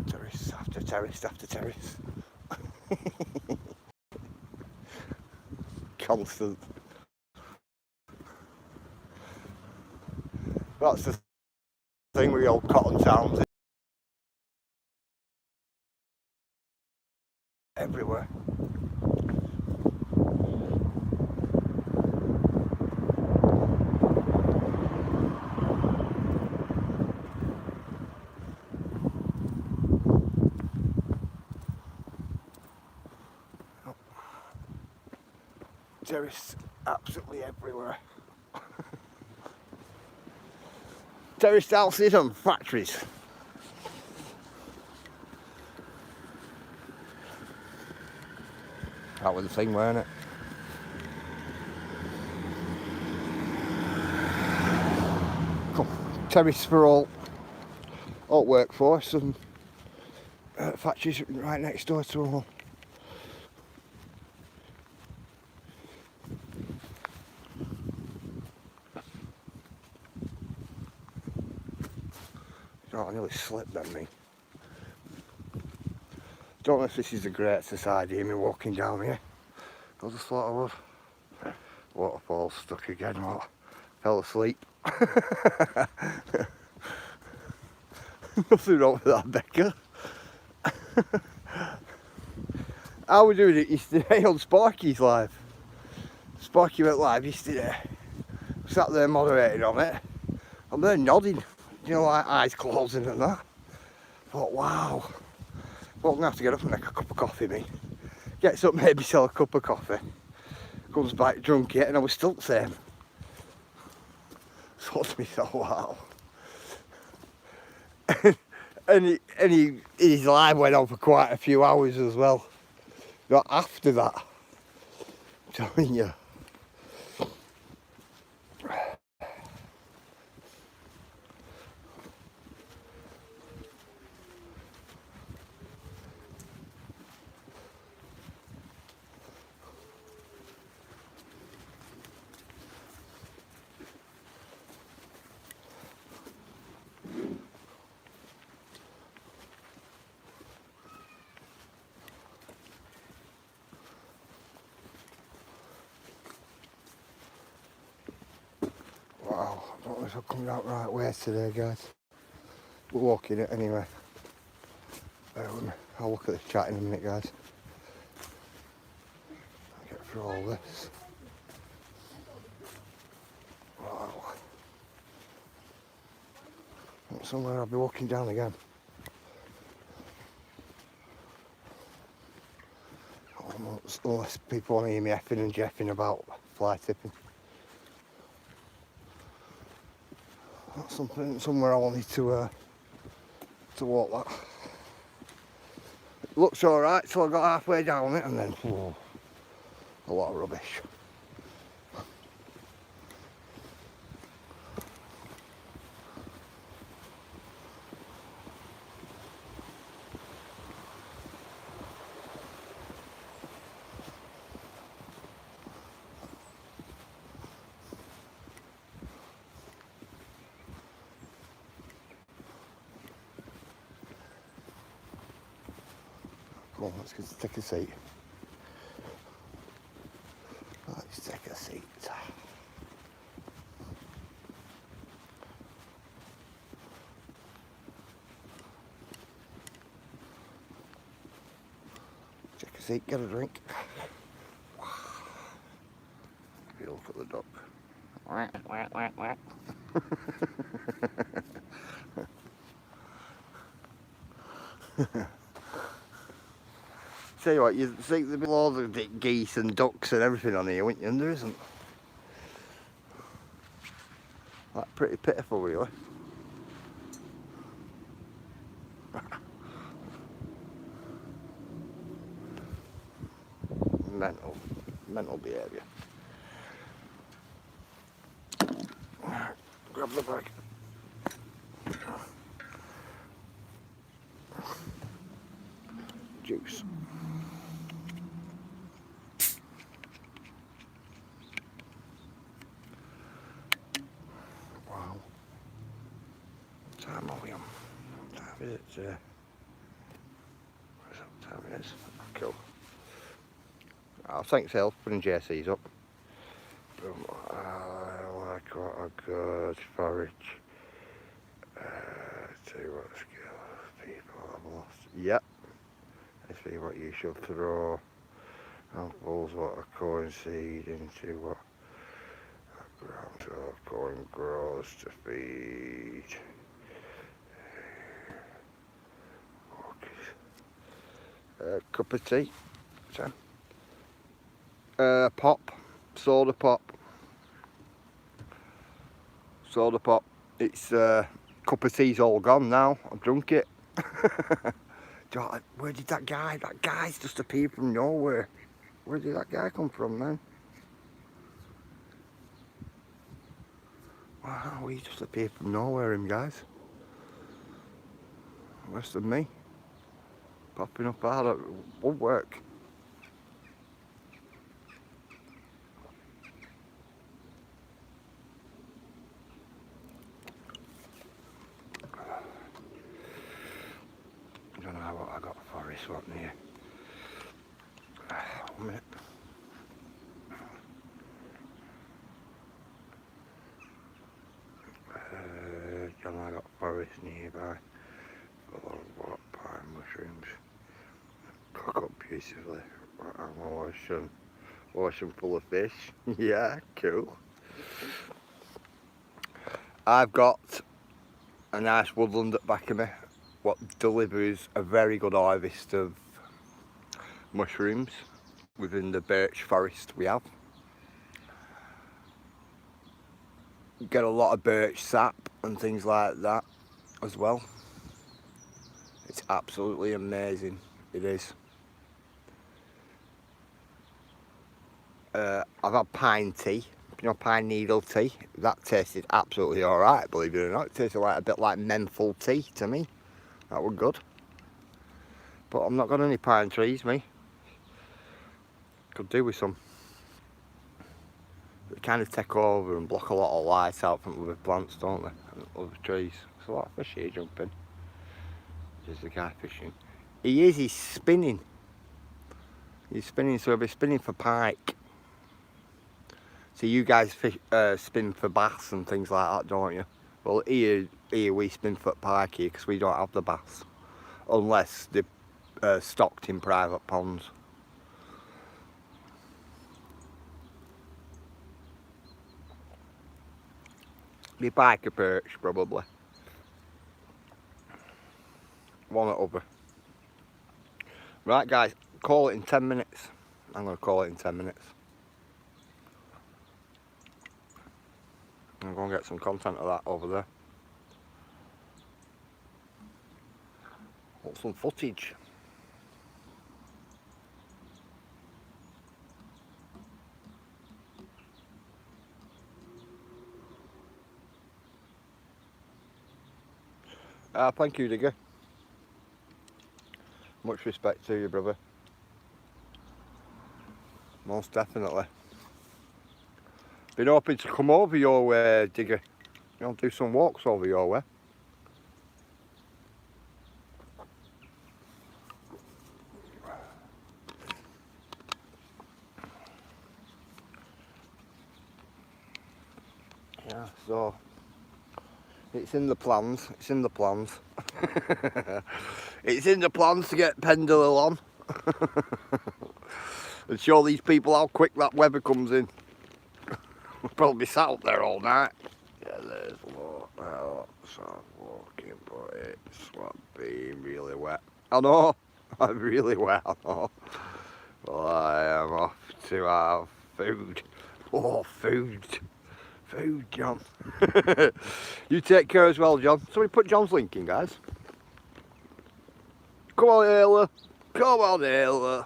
Terrace after terrace after terrace. Constant. That's the thing with the old cotton towns. Everywhere. Terrace absolutely everywhere. Terraced houses and factories. That was the thing, weren't it? Cool. Terrace for all workforce and factories right next door to all. Oh, I nearly slipped then, me. Don't know if this is the greatest idea, me walking down here. I just thought I would. Waterfalls stuck again, what? Fell asleep. Nothing wrong with that, Becca. How we doing it yesterday on Sparky's live? Sparky went live yesterday. Sat there moderating on it. I'm there nodding, you know, like eyes closing and that. Thought, wow. Well, I'm gonna have to get up and make a cup of coffee, me. Gets up, maybe sell a cup of coffee. Comes back drunk yet, and I was still the same. Thought to myself, wow. and his live went on for quite a few hours as well. Not after that. I'm telling you. Wow, I don't know if I'm coming out right way today, guys. We're walking it anyway. I'll look at the chat in a minute, guys. I'll get through all this. Wow. Somewhere I'll be walking down again. Unless people want to hear me effing and jeffing about fly tipping. That's somewhere I wanted to walk that. It looks alright till I got halfway down it and then whoa, a lot of rubbish. Come on, let's take a seat. Let's take a seat. Take a seat, get a drink. Have a look at the duck. Tell you what, you think there'd be loads of geese and ducks and everything on here, wouldn't you? And there isn't. That's pretty pitiful, really. Mental behaviour. Grab the bag. Juice. Wow. What time are we on? What time is it? What time it is? Cool. Oh, thanks, Phil, for putting JC's up. I like what a good forage. See what skills people have lost. Yep. I see what you should throw. Apples what a corn seed into what a ground of corn grows to feed. Cup of tea. Pop. Soda pop. Soda pop. It's cup of tea's all gone now. I've drunk it. Where did that guy? That guy's just appeared from nowhere. Where did that guy come from, man? Wow, he just appeared from nowhere, him guys. Worse than me. Popping up hard at woodwork. this one here. 1 minute. Then I got forest nearby. Full of what pine mushrooms. Cook up beautifully. And ocean full of fish. Yeah, cool. I've got a nice woodland at the back of me, what delivers a very good harvest of mushrooms within the birch forest we have. Get a lot of birch sap and things like that as well. It's absolutely amazing, it is. I've had pine tea, you know, pine needle tea. That tasted absolutely alright, believe it or not. It tasted like a bit like menthol tea to me. That was good. But I'm not got any pine trees, me. Could do with some. They kind of take over and block a lot of light out from other plants, don't they? And other trees. There's a lot of fish here jumping. There's the guy fishing. He's spinning. He's spinning, so he'll be spinning for pike. So you guys fish, spin for bass and things like that, don't you? Well, here we spin for pike here because we don't have the bass. Unless they're stocked in private ponds. The pike or perch, probably. One or other. Right, guys, call it in 10 minutes. I'm going to call it in 10 minutes. I'm going to get some content of that over there. Want some footage. Thank you, Digger. Much respect to you, brother. Most definitely. Been hoping to come over your way, Digger. You know, do some walks over your way. Yeah, so it's in the plans. It's in the plans. It's in the plans to get Pendle on and show these people how quick that weather comes in. We'll probably be sat up there all night. Yeah, there's lots of walking, but it's being really wet. I know, I'm really wet, I know. Well, I am off to have food. Oh, food. Food, John. You take care as well, John. Somebody put John's link in, guys. Come on, Ayla. Come on, Ayla.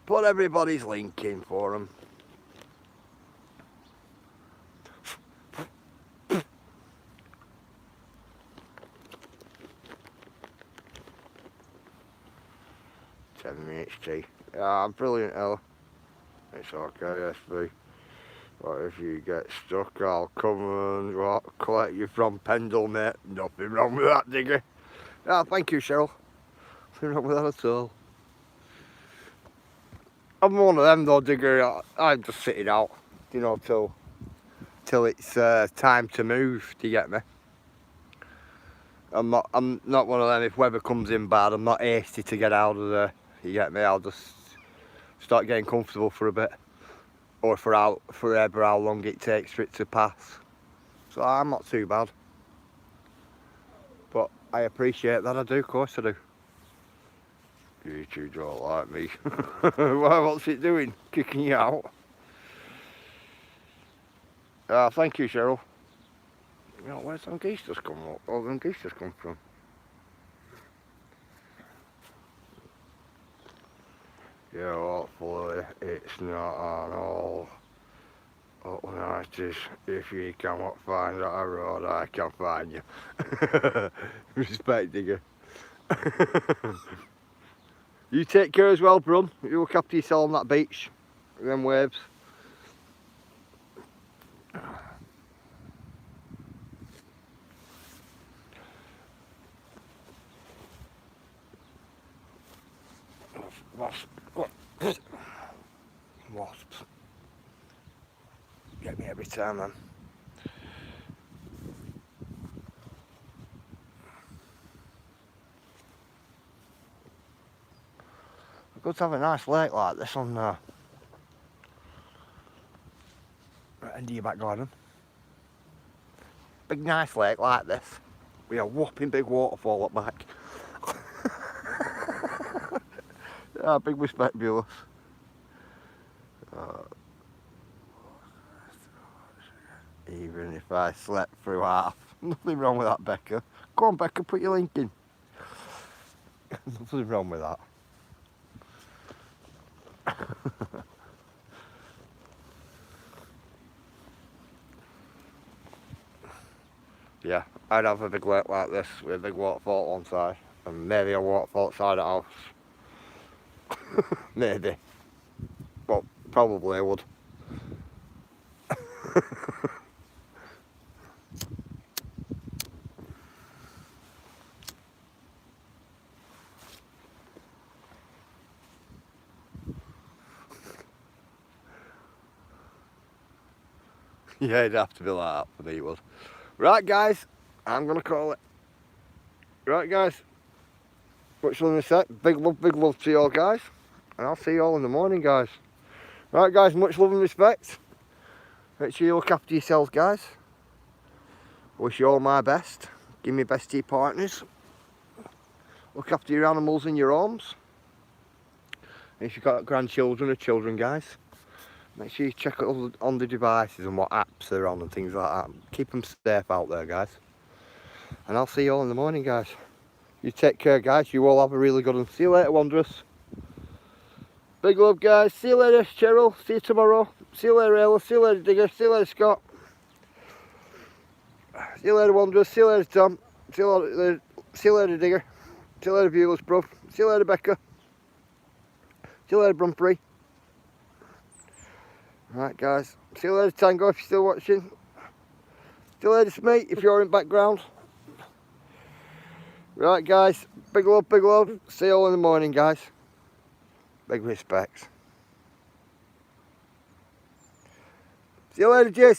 Put everybody's link in for them. tea. Yeah, I'm brilliant, Ella. It's okay, SB. But if you get stuck, I'll come and collect you from Pendle, mate. Nothing wrong with that, Digger. Ah, thank you, Cheryl. Nothing wrong with that at all. I'm one of them though, Digger. I'm just sitting out, you know, till it's time to move. Do you get me? I'm not one of them. If weather comes in bad, I'm not hasty to get out of there. You get me? I'll just start getting comfortable for a bit, or forever how long it takes for it to pass. So I'm not too bad, but I appreciate that. I do, of course I do. You two don't like me. What's it doing? Kicking you out? Thank you, Cheryl. You know, where's them geese just come up? Oh, them geese just come from. Yeah, hopefully it's not on all up nights. If you cannot find that road, I can find you. Respect, Digger. You take care as well, Brun. You look after yourself on that beach. Them waves. Get me every time, man. Good to have a nice lake like this on right end of your back garden. Big nice lake like this. With a whopping big waterfall at back. Yeah, big respect, viewers. Even if I slept through half. Nothing wrong with that, Becca. Go on, Becca, put your link in. Nothing wrong with that. Yeah, I'd have a big lake like this with a big waterfall at one side and maybe a waterfall outside the house. Maybe. But probably I would. Yeah, it'd have to be like that for me, it would. Right, guys, I'm going to call it. Right, guys. Much love and respect. Big love to you all, guys. And I'll see you all in the morning, guys. Right, guys, much love and respect. Make sure you look after yourselves, guys. Wish you all my best. Give me best to your partners. Look after your animals in your homes. And if you've got grandchildren or children, guys, make sure you check on the devices and what apps they're on and things like that. Keep them safe out there, guys. And I'll see you all in the morning, guys. You take care, guys. You all have a really good one. See you later, Wanderers. Big love, guys. See you later, Cheryl. See you tomorrow. See you later, Ella. See you later, Digger. See you later, Scott. See you later, Wanderers. See you later, Tom. See you later, Digger. See you later, viewers, bro. See you later, Becca. See you later, Brumpy. Right, guys. See you later, Tango, if you're still watching. See you later, Smee, if you're in background. Right, guys. Big love, big love. See you all in the morning, guys. Big respects. See you later, Jace.